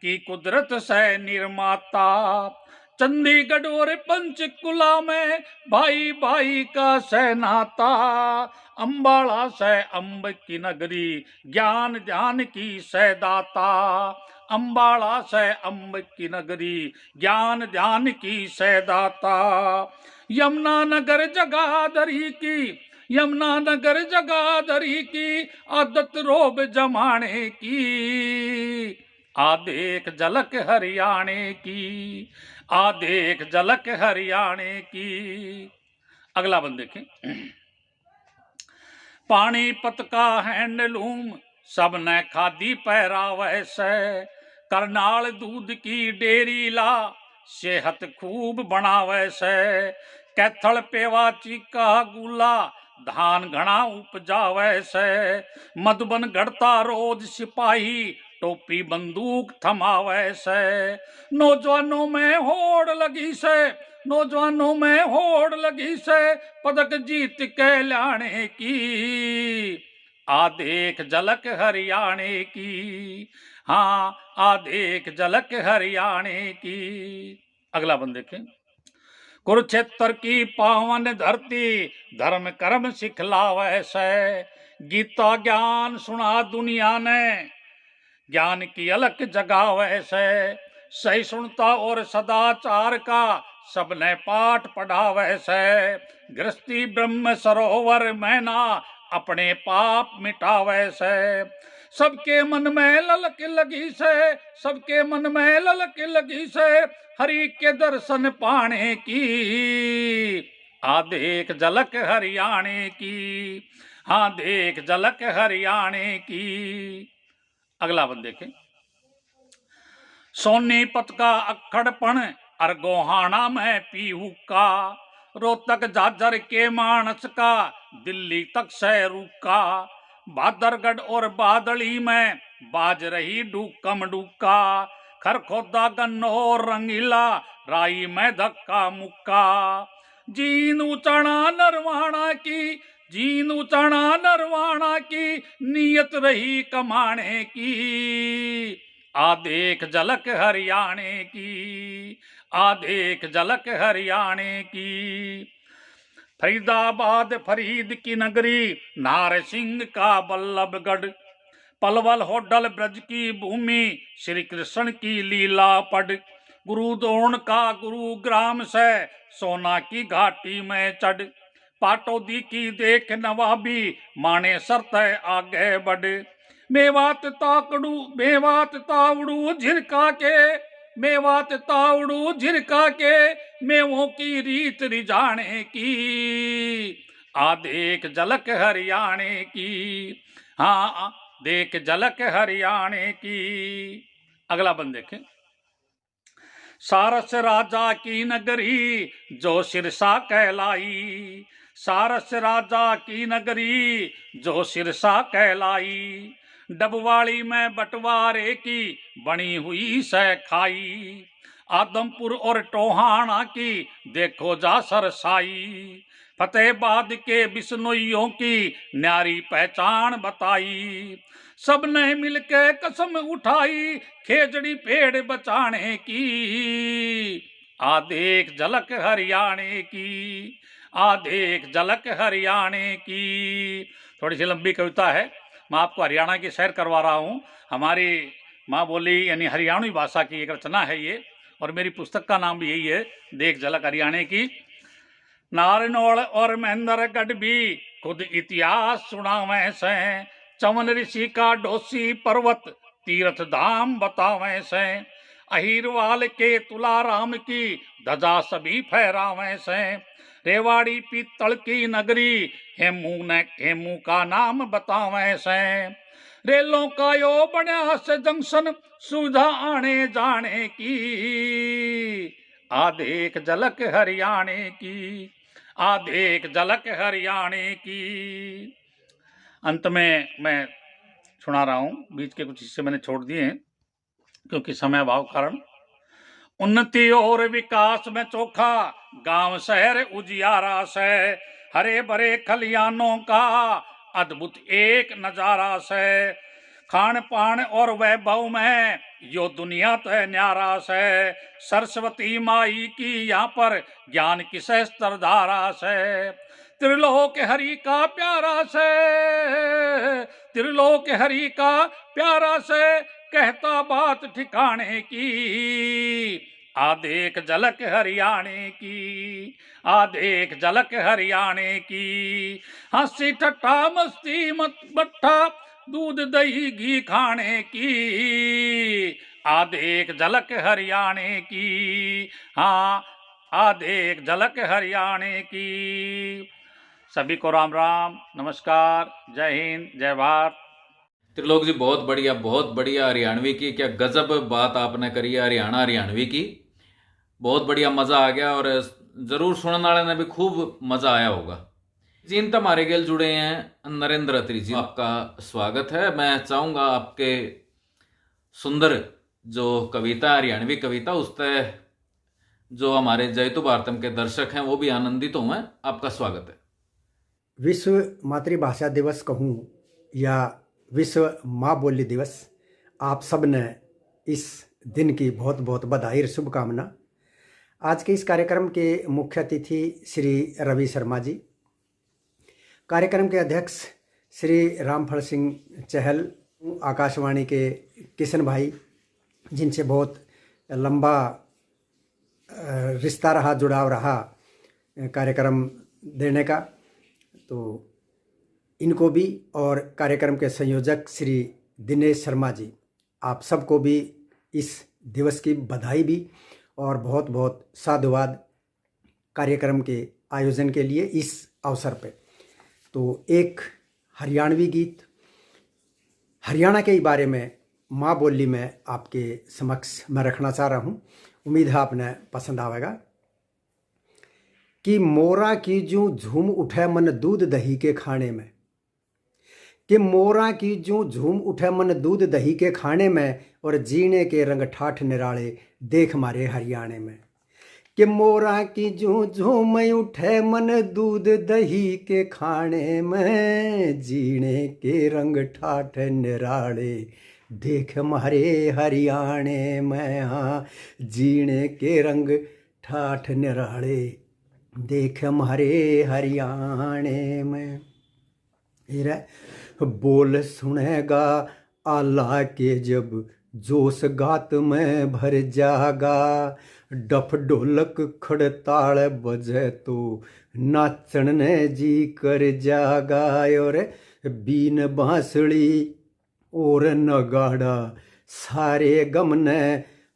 की कुदरत से निर्माता, चंडीगढ़ और पंचकुला में भाई भाई का से नाता, अम्बाला से अम्ब की नगरी ज्ञान ध्यान की से दाता, अम्बाला से अम्ब की नगरी ज्ञान ध्यान की से दाता, यमुना नगर जगाधरी की, यमुना नगर जगाधरी की आदत रोब जमाने की, आ देख झलक हरियाणे की, आ देख झलक हरियाणे की। अगला बंद देखें। पानीपत का हैंडलूम सबने खादी पहरावे से, करनाल दूध की डेरी ला सेहत खूब बनावे से, कैथल पेवा चीका गुला धान घना उपजावे से, मधुबन गढ़ता रोज सिपाही टोपी बंदूक थमावे से, नौजवानों में होड़ लगी से, नौजवानों में होड़ लगी से पदक जीत के लाने की, आ देख झलक हरियाणे की, हाँ आ देख झलक हरियाणे की। अगला बंद देखें। कुरुक्षेत्र की पावन धरती धर्म कर्म सिखलावे से, गीता ज्ञान सुना दुनिया ने ज्ञान की अलख जगावे से, सहिष्णुता और सदाचार का सबने पाठ पढ़ावे से, गृहस्थी ब्रह्म सरोवर में ना अपने पाप मिटावे से, सबके मन में ललक लगी से, सबके मन में ललक लगी से हरि के दर्शन पाने की, आ देख झलक हरियाणे की, हाँ देख झलक हरियाणे की। अगला बंद देखें। सोनीपत का अक्खड़पन अरगोहाना में पीहू का, रोहतक झाझर के मानस का दिल्ली तक से रुका, बादरगढ़ और बादली में बाज रही डूकम डूका, खरखोदा गन्नौर रंगीला राई में धक्का मुक्का, जीनू चढ़ा नरवाणा की, जीनू चढ़ा नरवाणा की नियत रही कमाने की, आ देख झलक हरियाणे की, आ देख झलक हरियाणे की। फरीदाबाद फरीद की नगरी, नारसिंह का बल्लभगढ़, पलवल होडल ब्रज की भूमि, श्री कृष्ण की लीला पढ़। गुरु द्रोण का गुरुग्राम से, सोना की घाटी में चढ़। पाटौदी की देख नवाबी, माने शर्त आगे बढ़। मेवात तावड़ू झिरका के, मेवात तावड़ू झिरका के, मेवों की रीत रिझाने की, आ देख झलक हरियाणे की, हाँ देख झलक हरियाणे की। अगला बंद देखें। सारस राजा की नगरी, जो सिरसा कहलाई, सारस राजा की नगरी, जो सिरसा कहलाई। डबवाड़ी में बंटवारे की, बनी हुई से खाई। आदमपुर और टोहाना की, देखो जा सरसाई। फतेहाबाद के बिश्नोइयों की, न्यारी पहचान बताई। सबने मिलके कसम उठाई, खेजड़ी पेड़ बचाने की, आ देख झलक हरियाणे की, आ देख झलक हरियाणे की। थोड़ी सी लंबी कविता है, मैं आपको हरियाणा की सैर करवा रहा हूँ। हमारी माँ बोली यानी हरियाणवी भाषा की एक रचना है ये, और मेरी पुस्तक का नाम भी यही है, देख झलक हरियाणे की। नारनौल और महेंद्रगढ़ भी खुद इतिहास सुनावे से, चवन ऋषि का डोसी पर्वत, तीर्थ धाम बतावे से। अहिरवाल के तुलाराम की, ध्वजा सभी फहरावे से। रेवाड़ी पीतल की नगरी, हेमू का नाम बतावे से। रेलों का यो बना से जंक्शन, सुविधा आने जाने की, आ देख झलक हरियाणे की, आ देख झलक हरियाणे की। अंत में मैं सुना रहा हूँ, बीच के कुछ हिस्से मैंने छोड़ दिए हैं क्योंकि समय अभाव कारण। उन्नति और विकास में चोखा, गांव शहर उजियारा से, हरे भरे खलियानों का अद्भुत एक नजारा से। खान पान और वैभव में यो दुनिया तो न्यारा से, सरस्वती माई की यहाँ पर ज्ञान की सहस्त्रधारा से। त्रिलोक हरि का प्यारा से, त्रिलोक हरि का प्यारा से, कहता बात ठिकाने की, आ देख झलक हरियाणे की, आ देख झलक हरियाणे की। हंसी ठट्ठा मस्ती मत बट्ठा, दूध दही घी खाने की, आ देख झलक हरियाणे की, हाँ आ देख झलक हरियाणे की। सभी को राम राम, नमस्कार, जय हिंद, जय भारत। त्रिलोक जी बहुत बढ़िया हरियाणवी की, क्या गजब बात आपने करी है हरियाणा हरियाणवी की। बहुत बढ़िया, मज़ा आ गया, और ज़रूर सुनने वाले ने भी खूब मज़ा आया होगा। जिन तक हमारे गेल जुड़े हैं नरेंद्र अत्री जी, आपका स्वागत है। मैं चाहूँगा आपके सुंदर जो कविता हरियाणवी कविता, उससे जो हमारे जयतु भारतम के दर्शक हैं वो भी आनंदित हुए। आपका स्वागत है। विश्व मातृभाषा दिवस कहूँ या विश्व माँ बोली दिवस, आप सब ने इस दिन की बहुत बहुत बधाई और शुभकामना। आज के इस कार्यक्रम के मुख्य अतिथि श्री रवि शर्मा जी, कार्यक्रम के अध्यक्ष श्री रामफल सिंह चहल, आकाशवाणी के किशन भाई, जिनसे बहुत लंबा रिश्ता रहा, जुड़ाव रहा कार्यक्रम देने का, तो इनको भी, और कार्यक्रम के संयोजक श्री दिनेश शर्मा जी, आप सबको भी इस दिवस की बधाई भी और बहुत बहुत साधुवाद कार्यक्रम के आयोजन के लिए इस अवसर पे। तो एक हरियाणवी गीत हरियाणा के बारे में माँ बोली में आपके समक्ष मैं रखना चाह रहा हूँ। उम्मीद है आपने पसंद आवेगा। कि मोरा की जूं झूम उठे मन दूध दही के खाने में, कि मोरा की जूं झूम उठे मन दूध दही के खाने में, और जीने के रंग ठाठ निराले देख मारे हरियाणे में। कि मोरा की जूं झूम उठे मन दूध दही के खाने में, जीने के रंग ठाठ निराले देख मारे हरियाणे में। हाँ, जीने के रंग ठाठ निराले देख हमारे हरियाणे में। हीरा बोल सुनेगा आला के जब जोश गात में भर जागा। डफ ढोलक खड़ताल बजे तो नाचन ने जी कर जागा। और बीन बांसुरी और नगाड़ा सारे गम ने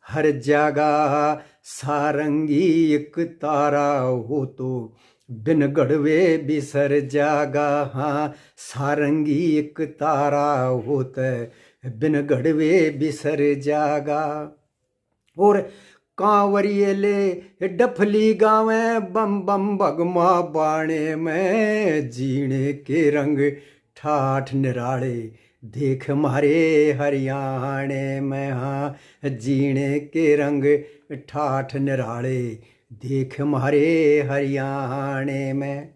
हर जागा। सारंगी एक तारा हो तो बिन गढ़वे बिसर जागा। हाँ सारंगी एक तारा होता बिन गढ़वे बिसर जागा। और कांवरिये ले डफली गावे बम बम भगमा बाणे में। जीने के रंग ठाठ निराले देख हमारे हरियाणे में। हाँ जीने के रंग ठाठ निराले देख हमारे हरियाणे में।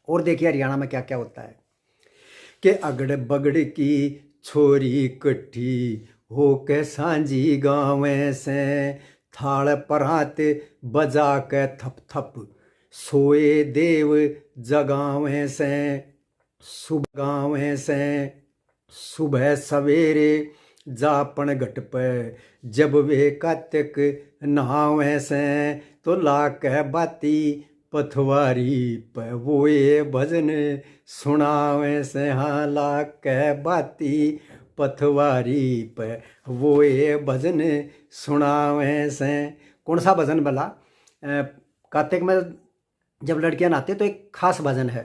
और देखिए हरियाणा में क्या क्या होता है कि अगड़ बगड़ की छोरी इकट्ठी हो के सांझी गाँव से। थाल परात बजा के थप थप सोए देव जगावे से। सुबह गाँव से सुबह सवेरे जापन घट पे जब वे कातिक नहावे से। तो ला के बाती पथवारी पे वो ये भजन सुनावे से। हाँ ला के बाती पथवारी पे वो ये भजन सुनावे से। कौन सा भजन भला? कार्तिक में जब लड़कियां नहाते तो एक खास भजन है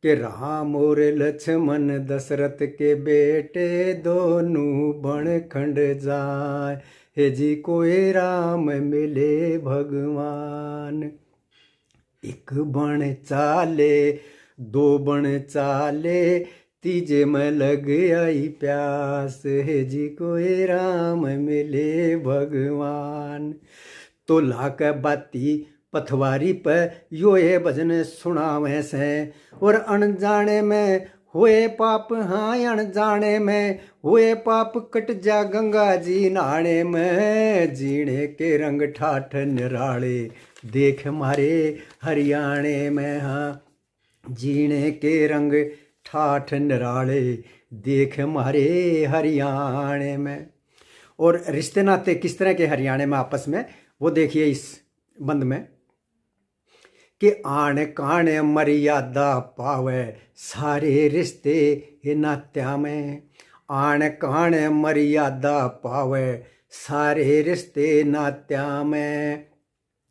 कि राम और लक्ष्मण दशरथ के बेटे दोनों बन खंड जाए। हे जी कोई राम मिले भगवान। एक बन चाले दो बन चाले तीजे में लग आई प्यास। हे जी कोई राम मिले भगवान। तो लाक बाती पथवारी पे यो ये भजन सुनावे से। और अनजाने में हुए पाप, हाँ अनजाने में हुए पाप कट जा गंगा जी नहाने में। जीने के रंग ठाठ निराले देख हमारे हरियाणे में। हाँ जीने के रंग ठाठ निराले देख हमारे हरियाणे में। और रिश्ते नाते किस तरह के हरियाणे में आपस में, वो देखिए इस बंद में कि आने काने मर्यादा पावे सारे रिश्ते ये नात्या में। आने काने मर्यादा पावे सारे रिश्ते नात्या में।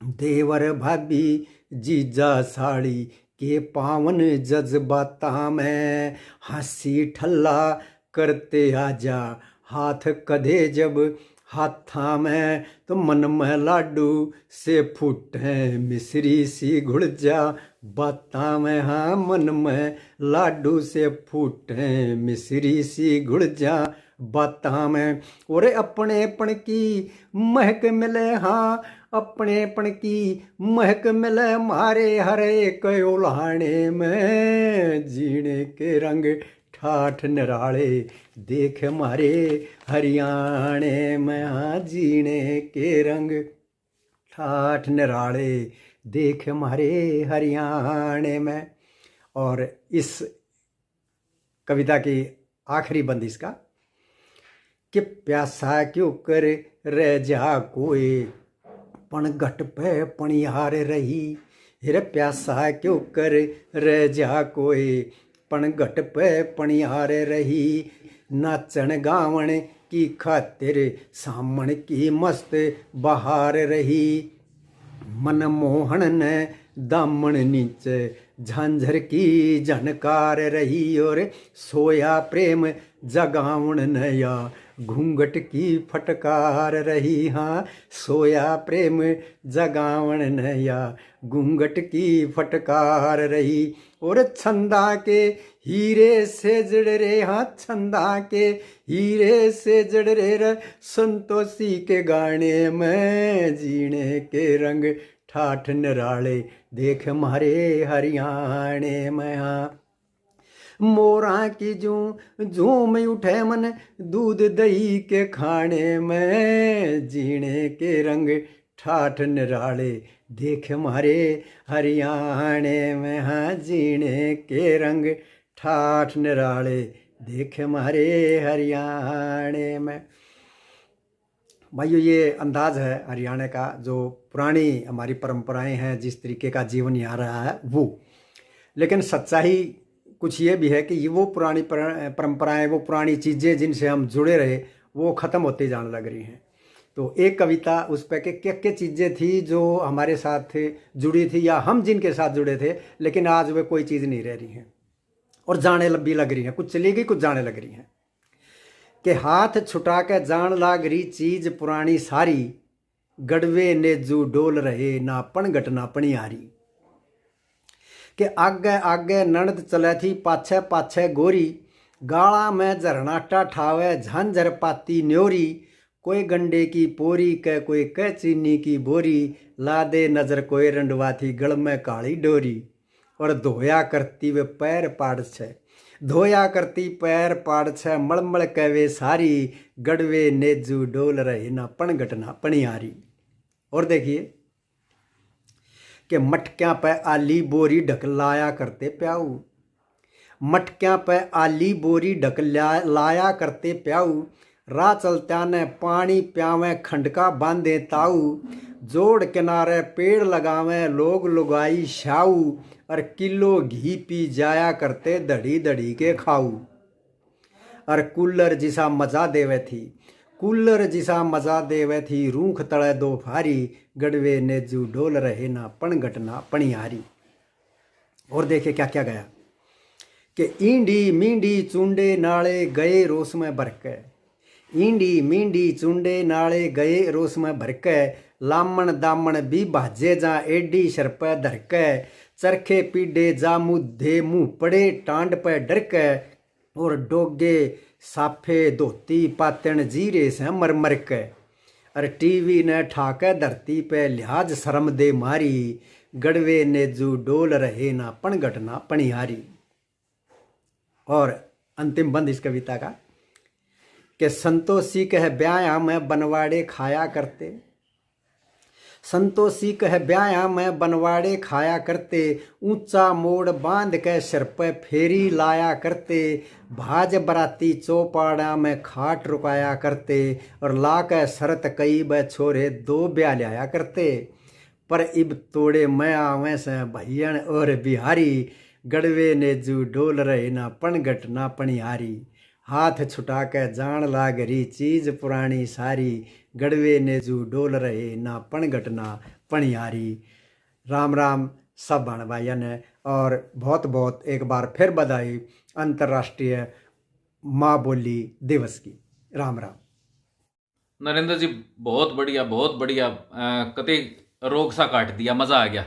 देवर भाभी जीजा साड़ी के पावन जज्बाता में। हंसी ठल्ला करते आजा हाथ कधे जब हाथा में। तो मन में लाडू से फूटे मिश्री सी घुड़ जा बाता में। हाँ मन में लाडू से फूटे मिश्री सी घुड़ जा बाता में। और अपनेपन की महक मिले, हाँ अपनेपन की महक मिले मारे हरे कयोलाने में। जीने के रंग ठाठ निराले देख हमारे हरियाणे में। हाँ जीने के रंग ठाठ निराले देख हमारे हरियाणे में। और इस कविता की आखिरी बंद इसका कि प्यासा क्यों कर रह जा कोई पण घट पे पणियार रही। हिर प्यासा क्यों कर रह जा कोई पण घट पे पणियार रही। नाचन गावण की खातिर सामण की मस्त बहार रही। मनमोहन ने दामन नीचे झांझर की झनकार रही। और सोया प्रेम जगावण नया घूंघट की फटकार रही। हाँ सोया प्रेम जगावण नया घूंघट की फटकार रही। और छंदा के हीरे से जड़ रे, हाँ छंदा के हीरे से जड़ रे संतोषी के गाने में। जीने के रंग ठाठ निराले देख हमारे हरियाणे में। हाँ मोरा की झूम उठे मन दूध दही के खाने में। जीने के रंग ठाठ निराले देख मारे हरियाणे में, हाँ जीने के रंग ठाठ निराले देख मारे हरियाणे में। भाइयों, ये अंदाज़ है हरियाणा का, जो पुरानी हमारी परंपराएं हैं, जिस तरीके का जीवन यहाँ रहा है वो। लेकिन सच्चाई कुछ ये भी है कि ये वो पुरानी परंपराएं, वो पुरानी चीज़ें जिनसे हम जुड़े रहे, वो ख़त्म होती जाने लग रही हैं। तो एक कविता उस पर कि क्या क्या चीज़ें थी जो हमारे साथ जुड़ी थी, या हम जिनके साथ जुड़े थे, लेकिन आज वे कोई चीज़ नहीं रह रही हैं और जाने भी लग रही हैं। कुछ चली गई, कुछ जाने लग रही हैं। कि हाथ छुटा के जान लाग रही चीज़ पुरानी सारी, गड़वे ने जू डोल रहे ना पण घटना पणी हारी। कि आगे आगे ननद चले थी पाछे पाछे गोरी, गाला में झरनाटा ठावे झांझर पाती न्योरी। कोई गंडे की पोरी के कोई कह चीनी की बोरी, ला दे नजर कोई रंडवा थी गल में काली डोरी। और धोया करती वे पैर पाड़ छे, धोया करती पैर पाड़ छे मलमल कहवे सारी, गड़वे नेजू डोल रहे ना पण घटना पणियारी। और देखिए कि मटक्यां पे आली बोरी ढक लाया करते प्याऊ, मटक्यां पे आली बोरी ढक लाया करते प्याऊ। राह चलत्या ने पानी प्यावे खंडका बांधे ताऊ, जोड़ किनारे पेड़ लगावे लोग लुगाई शाऊ। और किलो घी पी जाया करते धड़ी धड़ी के खाऊ। और कूलर जिसा मजा देवे थी, कूलर जिसा मजा देवे थी रूख तले दो फारी, गड़वे नेजू डोल रहे ना पण घटना पणियारी। और देखिए क्या क्या गया कि ईंडी मींडी चुंडे नाले गए रोस में भरके, ईंडी मींडी चुंडे नाले गए रोस में भरके। लामण दामण भी भाजे जा एडी शरपे धरके, चरखे पीडे जा मुद्धे मुँह पड़े टांड पे डरके। और डोगे साफे धोती पातन जीरे से मरमर के। और टीवी ने ठाके धरती पे लिहाज शर्म दे मारी, गड़वे नेजू डोल रहे ना पण घटना पणिहारी। और अंतिम बंद इस कविता का कि संतोषी कह ब्याया में बनवाड़े खाया करते, संतोषी कह ब्याया में बनवाड़े खाया करते। ऊंचा मोड़ बांध के सिर पे फेरी लाया करते, भाज बराती चौपाड़ा में खाट रुकाया करते। और ला के शरत कई ब छोरे दो ब्याह लाया करते, पर इब तोड़े मैं आवे से भैयन और बिहारी, गड़वे नेजू डोल रहे ना पण घटना पणिहारी। हाथ छुटा के जान लाग रही चीज पुरानी सारी, गड़वे नेजू डोल रहे ना पण घटना पणिहारी। राम राम सब भाण भाइयों ने, और बहुत बहुत एक बार फिर बधाई अंतर्राष्ट्रीय माँ बोली दिवस की। राम राम। नरेंद्र जी बहुत बढ़िया, बहुत बढ़िया। कति रोग सा काट दिया, मज़ा आ गया।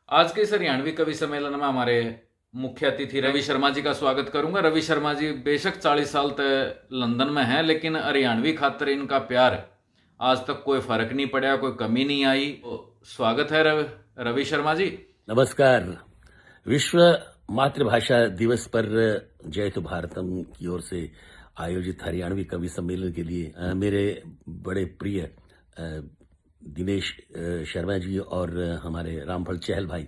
आज के इस हरियाणवी कवि सम्मेलन में हमारे मुख्य अतिथि रवि शर्मा जी का स्वागत करूंगा। रवि शर्मा जी बेशक 40 साल तक लंदन में हैं, लेकिन हरियाणवी खातर इनका प्यार आज तक कोई फर्क नहीं पड़ा, कोई कमी नहीं आई। स्वागत है रवि शर्मा जी। नमस्कार। विश्व मातृभाषा दिवस पर जय भारतम की ओर से आयोजित हरियाणवी कवि सम्मेलन के लिए मेरे बड़े प्रिय दिनेश शर्मा जी और हमारे रामफल चहल भाई,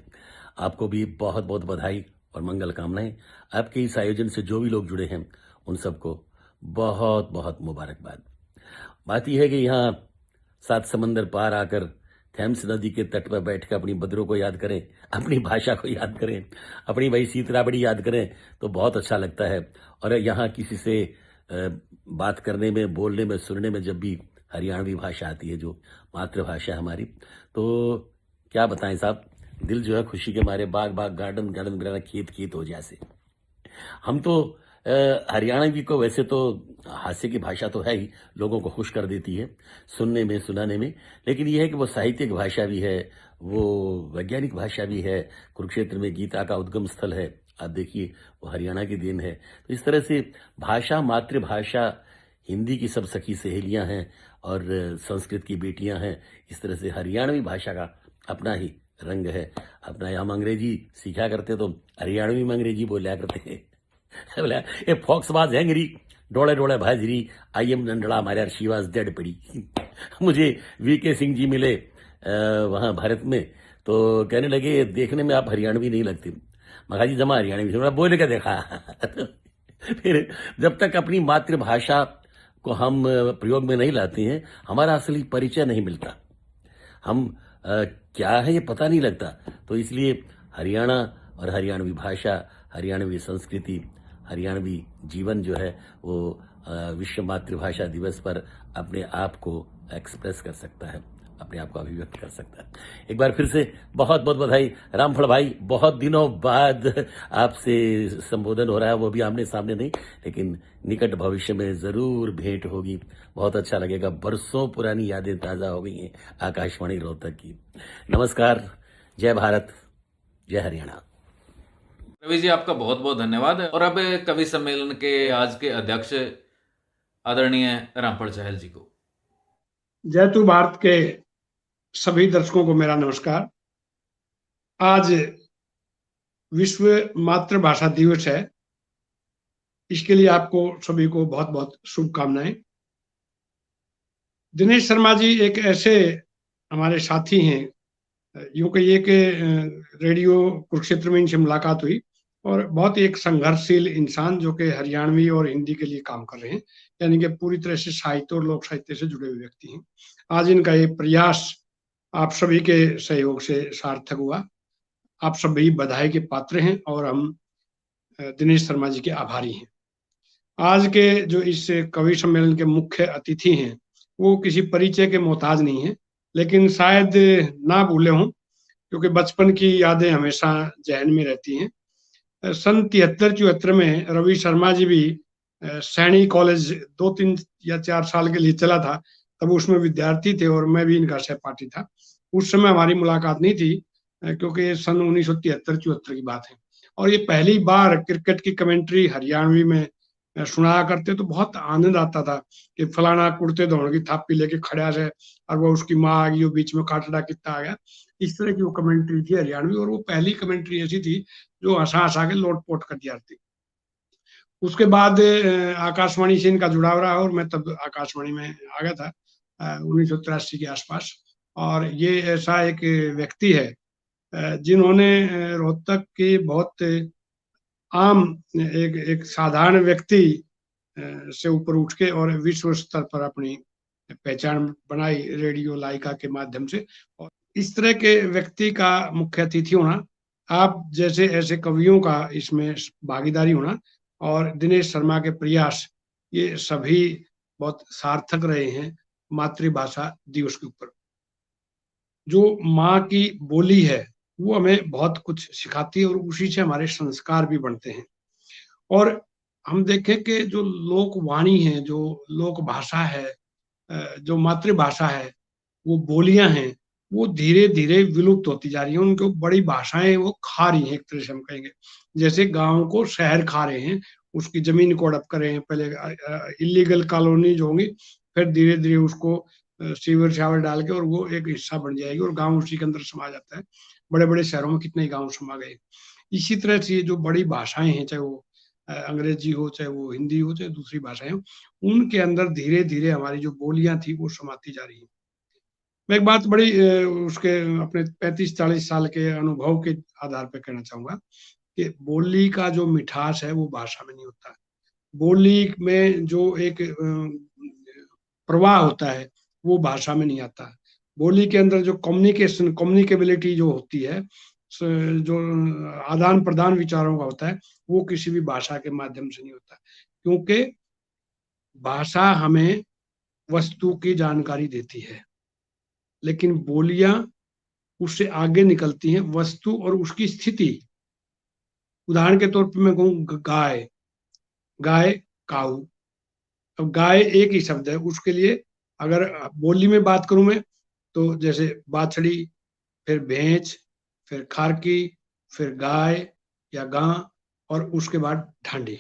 आपको भी बहुत बहुत बधाई और मंगल कामनाएं। आपके इस आयोजन से जो भी लोग जुड़े हैं उन सबको बहुत बहुत मुबारकबाद। बात यह है कि यहाँ 7 समंदर पार आकर थेम्स नदी के तट पर बैठकर अपनी बदरों को याद करें, अपनी भाषा को याद करें, अपनी वही सीतराबड़ी याद करें तो बहुत अच्छा लगता है। और यहाँ किसी से बात करने में, बोलने में, सुनने में जब भी हरियाणवी भाषा आती है, जो मातृभाषा है हमारी, तो क्या बताएं साहब, दिल जो है खुशी के मारे बाग बाग, गार्डन गार्डन, खेत खेत हो जैसे। हम तो हरियाणवी को वैसे तो हास्य की भाषा तो है ही, लोगों को खुश कर देती है सुनने में, सुनाने में, लेकिन यह है कि वो साहित्यिक भाषा भी है, वो वैज्ञानिक भाषा भी है। कुरुक्षेत्र में गीता का उद्गम स्थल है, आप देखिए वो हरियाणा की देन है। तो इस तरह से भाषा, मातृभाषा, हिंदी की सब सखी सहेलियां हैं और संस्कृत की बेटियां हैं। इस तरह से हरियाणवी भाषा का अपना ही रंग है, अपना। हम अंग्रेजी सीखा करते तो हरियाणवी में अंग्रेजी बोला करते हैं। बोला ए फॉक्सबाज हैंगरी डोले डोले भाजरी, आई एम नंडड़ा मारे शी वाज डेड पड़ी। मुझे वीके सिंह जी मिले वहाँ भारत में, तो कहने लगे देखने में आप हरियाणवी नहीं लगती। मैं कहा जी जमा हरियाणवी से, बोल के देखा। फिर जब तक अपनी मातृभाषा को हम प्रयोग में नहीं लाते हैं, हमारा असली परिचय नहीं मिलता, हम क्या है ये पता नहीं लगता। तो इसलिए हरियाणा और हरियाणवी भाषा, हरियाणवी संस्कृति, हरियाणवी जीवन जो है वो विश्व मातृभाषा दिवस पर अपने आप को एक्सप्रेस कर सकता है, अपने आप को अभिव्यक्त कर सकता है। एक बार फिर से बहुत बहुत बधाई रामफल भाई, बहुत दिनों बाद आपसे संबोधन हो रहा है, वो भी आमने सामने नहीं, लेकिन निकट भविष्य में जरूर भेंट होगी, बहुत अच्छा लगेगा। बरसों पुरानी यादें ताजा हो गई हैं आकाशवाणी रोहतक की। नमस्कार, जय भारत, जय हरियाणा। रवि जी आपका बहुत बहुत धन्यवाद। और अब कवि सम्मेलन के आज के अध्यक्ष आदरणीय रामफल चहल जी को। जय तू भारत के सभी दर्शकों को मेरा नमस्कार। आज विश्व मातृभाषा दिवस है, इसके लिए आपको सभी को बहुत बहुत शुभकामनाएं। दिनेश शर्मा जी एक ऐसे हमारे साथी हैं, यूं कहिए कि रेडियो कुरुक्षेत्र में इनसे मुलाकात हुई, और बहुत ही एक संघर्षशील इंसान जो कि हरियाणवी और हिंदी के लिए काम कर रहे हैं, यानी कि पूरी तरह से साहित्य और लोक साहित्य से जुड़े हुए व्यक्ति हैं। आज इनका ये प्रयास आप सभी के सहयोग से सार्थक हुआ, आप सभी बधाई के पात्र हैं और हम दिनेश शर्मा जी के आभारी हैं। आज के जो इस कवि सम्मेलन के मुख्य अतिथि हैं वो किसी परिचय के मोहताज नहीं है, लेकिन शायद ना भूले हों क्योंकि बचपन की यादें हमेशा जहन में रहती हैं। सन 73-74 में रवि शर्मा जी भी सैनी कॉलेज 2-3 या 4 साल के लिए चला था, तब उसमें विद्यार्थी थे और मैं भी इनका सहपाठी था। उस समय हमारी मुलाकात नहीं थी क्योंकि सन 1973-74 की बात है, और ये पहली बार क्रिकेट की कमेंट्री हरियाणवी में सुनाया करते तो बहुत आनंद आता था कि फलाना कुर्ते दौड़ की थापी लेके खड़ा है और वो उसकी माँ आ गई, वो बीच में काटड़ा कितना आ गया, इस तरह की वो कमेंट्री थी हरियाणवी, और वो पहली कमेंट्री ऐसी थी जो हंसा हंसा के लोटपोट कर दिया थी। उसके बाद आकाशवाणी से इनका जुड़ाव रहा और मैं तब आकाशवाणी में आ गया था 1983 के आसपास। और ये ऐसा एक व्यक्ति है जिन्होंने रोहतक की बहुत आम एक साधारण व्यक्ति से ऊपर उठ के और विश्व स्तर पर अपनी पहचान बनाई रेडियो लाइका के माध्यम से। और इस तरह के व्यक्ति का मुख्य अतिथि होना, आप जैसे ऐसे कवियों का इसमें भागीदारी होना और दिनेश शर्मा के प्रयास, ये सभी बहुत सार्थक रहे हैं मातृभाषा दिवस के ऊपर। जो माँ की बोली है वो हमें बहुत कुछ सिखाती है और उसी से हमारे संस्कार भी बनते हैं। और हम देखें कि जो लोक वाणी है, जो लोक भाषा है, जो मातृभाषा है, वो बोलियां हैं, वो धीरे धीरे विलुप्त होती जा रही हैं। उनको बड़ी भाषाएं वो खा रही हैं, एक तरह से हम कहेंगे जैसे गांव को शहर खा रहे हैं, उसकी जमीन को हड़प कर रहे हैं। पहले इलीगल कॉलोनी जो होंगी, फिर धीरे धीरे उसको सीवर शावर डाल के और वो एक हिस्सा बन जाएगी और गांव उसी के अंदर समा जाता है। बड़े बड़े शहरों में कितने गांव समा गए। इसी तरह से जो बड़ी भाषाएं हैं, चाहे वो अंग्रेजी हो, चाहे वो हिंदी हो, चाहे दूसरी भाषाएं हो, उनके अंदर धीरे धीरे हमारी जो बोलियां थी वो समाती जा रही है। मैं एक बात बड़ी उसके अपने 35-40 साल के अनुभव के आधार पर कहना चाहूंगा कि बोली का जो मिठास है वो भाषा में नहीं होता। बोली में जो एक प्रवाह होता है वो भाषा में नहीं आता। बोली के अंदर जो कम्युनिकेबिलिटी जो होती है, जो आदान प्रदान विचारों का होता है, वो किसी भी भाषा के माध्यम से नहीं होता, क्योंकि भाषा हमें वस्तु की जानकारी देती है, लेकिन बोलियां उससे आगे निकलती हैं, वस्तु और उसकी स्थिति। उदाहरण के तौर पर मैं कहूँ गाय, गाय काऊ। अब गाय एक ही शब्द है, उसके लिए अगर बोली में बात करूं मैं तो जैसे बाछड़ी, फिर भैंस, फिर खारकी, फिर गाय या गां, और उसके बाद ढांडी।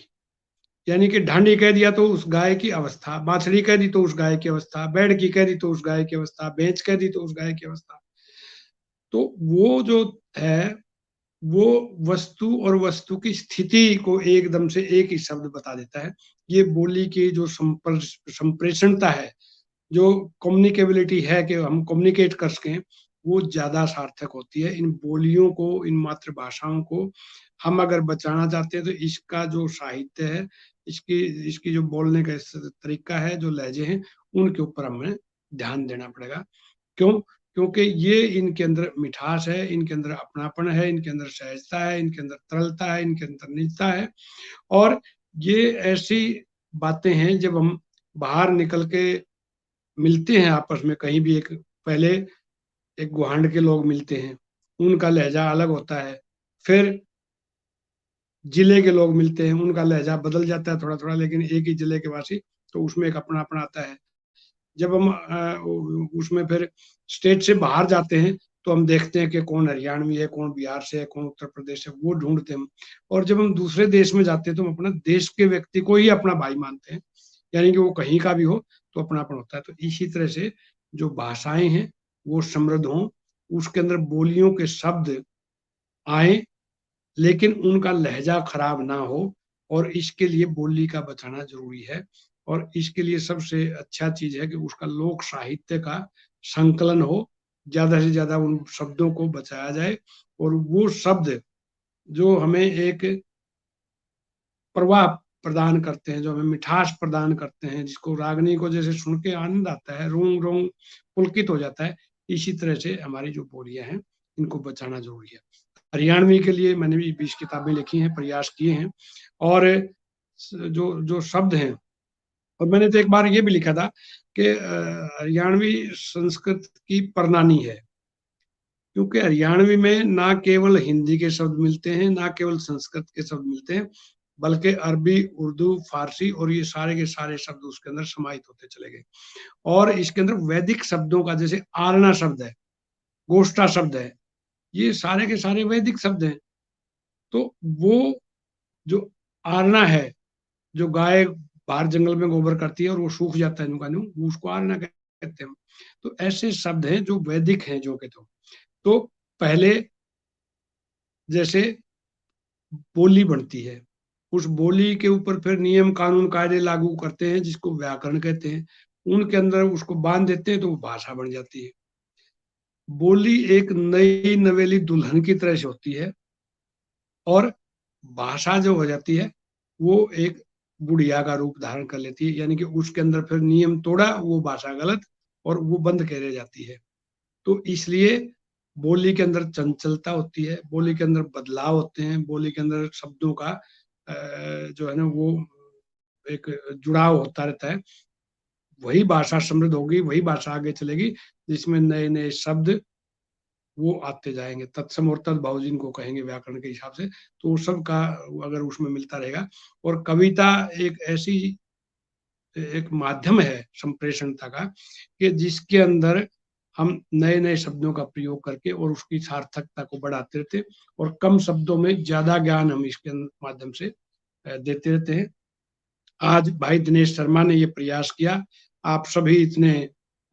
यानी कि ढांडी कह दिया तो उस गाय की अवस्था, बाछड़ी कह दी तो उस गाय की अवस्था, बैड़ की कह दी तो उस गाय की अवस्था, भैंस कह दी तो उस गाय की अवस्था। तो वो जो है वो वस्तु और वस्तु की स्थिति को एकदम से एक ही शब्द बता देता है। ये बोली की जो संप्रेषणता है, जो कम्युनिकेबिलिटी है कि हम कम्युनिकेट कर सकें, वो ज्यादा सार्थक होती है। इन बोलियों को, इन मातृभाषाओं को हम अगर बचाना चाहते हैं तो इसका जो साहित्य है, इसकी जो बोलने का तरीका है, जो लहजे हैं, उनके ऊपर हमें ध्यान देना पड़ेगा। क्यों? क्योंकि ये इनके अंदर मिठास है, इनके अंदर अपनापन है, इनके अंदर सहजता है, इनके अंदर तरलता है, इनके अंदर निजता है। और ये ऐसी बातें हैं, जब हम बाहर निकल के मिलते हैं आपस में कहीं भी, एक पहले एक गुहांड के लोग मिलते हैं, उनका लहजा अलग होता है। फिर जिले के लोग मिलते हैं, उनका लहजा बदल जाता है थोड़ा थोड़ा, लेकिन एक ही जिले के वासी, तो उसमें एक अपनापन आता है। जब हम उसमें फिर स्टेट से बाहर जाते हैं तो हम देखते हैं कि कौन हरियाणवी है, कौन बिहार से है, कौन उत्तर प्रदेश से, वो ढूंढते हैं हम। और जब हम दूसरे देश में जाते हैं तो हम अपना देश के व्यक्ति को ही अपना भाई मानते हैं, यानी कि वो कहीं का भी हो तो अपनापन होता है। तो इसी तरह से जो भाषाएं हैं वो समृद्ध हों, उसके अंदर बोलियों के शब्द आए, लेकिन उनका लहजा खराब ना हो, और इसके लिए बोली का बचाना जरूरी है। और इसके लिए सबसे अच्छा चीज है कि उसका लोक साहित्य का संकलन हो, ज्यादा से ज्यादा उन शब्दों को बचाया जाए, और वो शब्द जो हमें एक प्रवाह प्रदान करते हैं, जो हमें मिठास प्रदान करते हैं, जिसको रागनी को जैसे सुन के आनंद आता है, रोंग रोंग पुलकित हो जाता है, इसी तरह से हमारी जो बोलियां हैं इनको बचाना जरूरी है। हरियाणवी के लिए मैंने भी 20 किताबें लिखी हैं, प्रयास किए हैं। और जो जो शब्द हैं, और मैंने तो एक बार ये भी लिखा था कि हरियाणवी संस्कृत की परनानी है, क्योंकि हरियाणवी में ना केवल हिंदी के शब्द मिलते हैं, ना केवल संस्कृत के शब्द मिलते हैं, बल्कि अरबी, उर्दू, फारसी और ये सारे के सारे शब्द उसके अंदर समाहित होते चले गए। और इसके अंदर वैदिक शब्दों का, जैसे आरना शब्द है, गोष्ठा शब्द है, ये सारे के सारे वैदिक शब्द हैं। तो वो जो आरना है, जो गाय बाहर जंगल में गोबर करती है और वो सूख जाता है, उसको आरना कहते हैं। तो ऐसे शब्द हैं जो वैदिक हैं, जो के तो पहले जैसे बोली बनती है, उस बोली के ऊपर फिर नियम कानून कायदे लागू करते हैं, जिसको व्याकरण कहते हैं, उनके अंदर उसको बांध देते हैं तो वो भाषा बन जाती है। बोली एक नई नवेली दुल्हन की तरह से होती है, और भाषा जो हो जाती है वो एक बुढ़िया का रूप धारण कर लेती है, यानी कि उसके अंदर फिर नियम तोड़ा, वो भाषा गलत, और वो बंद कर जाती है। तो इसलिए बोली के अंदर चंचलता होती है, बोली के अंदर बदलाव होते हैं, बोली के अंदर शब्दों का जो है ना वो एक जुड़ाव होता रहता है। वही भाषा समृद्ध होगी, वही भाषा आगे चलेगी जिसमें नए नए शब्द वो आते जाएंगे। तत्सम और तद्भाव जिनको कहेंगे व्याकरण के हिसाब से, तो वो सब का अगर उसमें मिलता रहेगा। और कविता एक ऐसी एक माध्यम है संप्रेषणता का, कि जिसके अंदर हम नए नए शब्दों का प्रयोग करके और उसकी सार्थकता को बढ़ाते रहते हैं, और कम शब्दों में ज्यादा ज्ञान हम इसके माध्यम से देते रहते हैं। आज भाई दिनेश शर्मा ने ये प्रयास किया, आप सभी इतने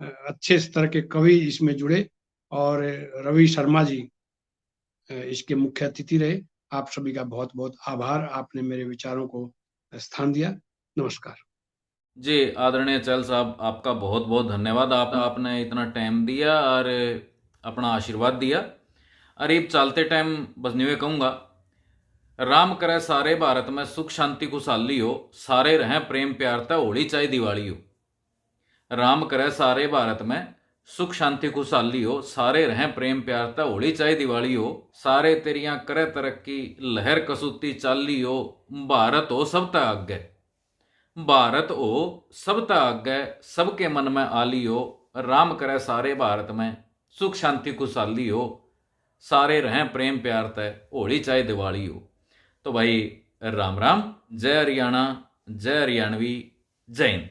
अच्छे स्तर के कवि इसमें जुड़े, और रवि शर्मा जी इसके मुख्य अतिथि रहे। आप सभी का बहुत बहुत आभार, आपने मेरे विचारों को स्थान दिया। नमस्कार जी। आदरणीय चहल साहब, आपका बहुत बहुत धन्यवाद। आपने इतना टाइम दिया और अपना आशीर्वाद दिया। अरे चलते टाइम बस न्यूए कहूँगा, राम करे सारे भारत में सुख शांति खुशहाली हो, सारे रहें प्रेम प्यार ता होली चाहे दिवाली हो। राम करे सारे भारत में सुख शांति खुशहाली हो, सारे रहें प्रेम प्यार ता होली चाहे दिवाली हो। सारे तेरियां करे तरक्की, लहर कसूती चाली हो। भारत हो सबता आगे, भारत हो सबता आगे, सबके मन में आली हो। राम करे सारे भारत में सुख शांति खुशहाली हो, सारे रहें प्रेम प्यार तय होली चाहे दिवाली हो। तो भाई राम राम, जय हरियाणा, जय हरियाणवी, जय हिंद।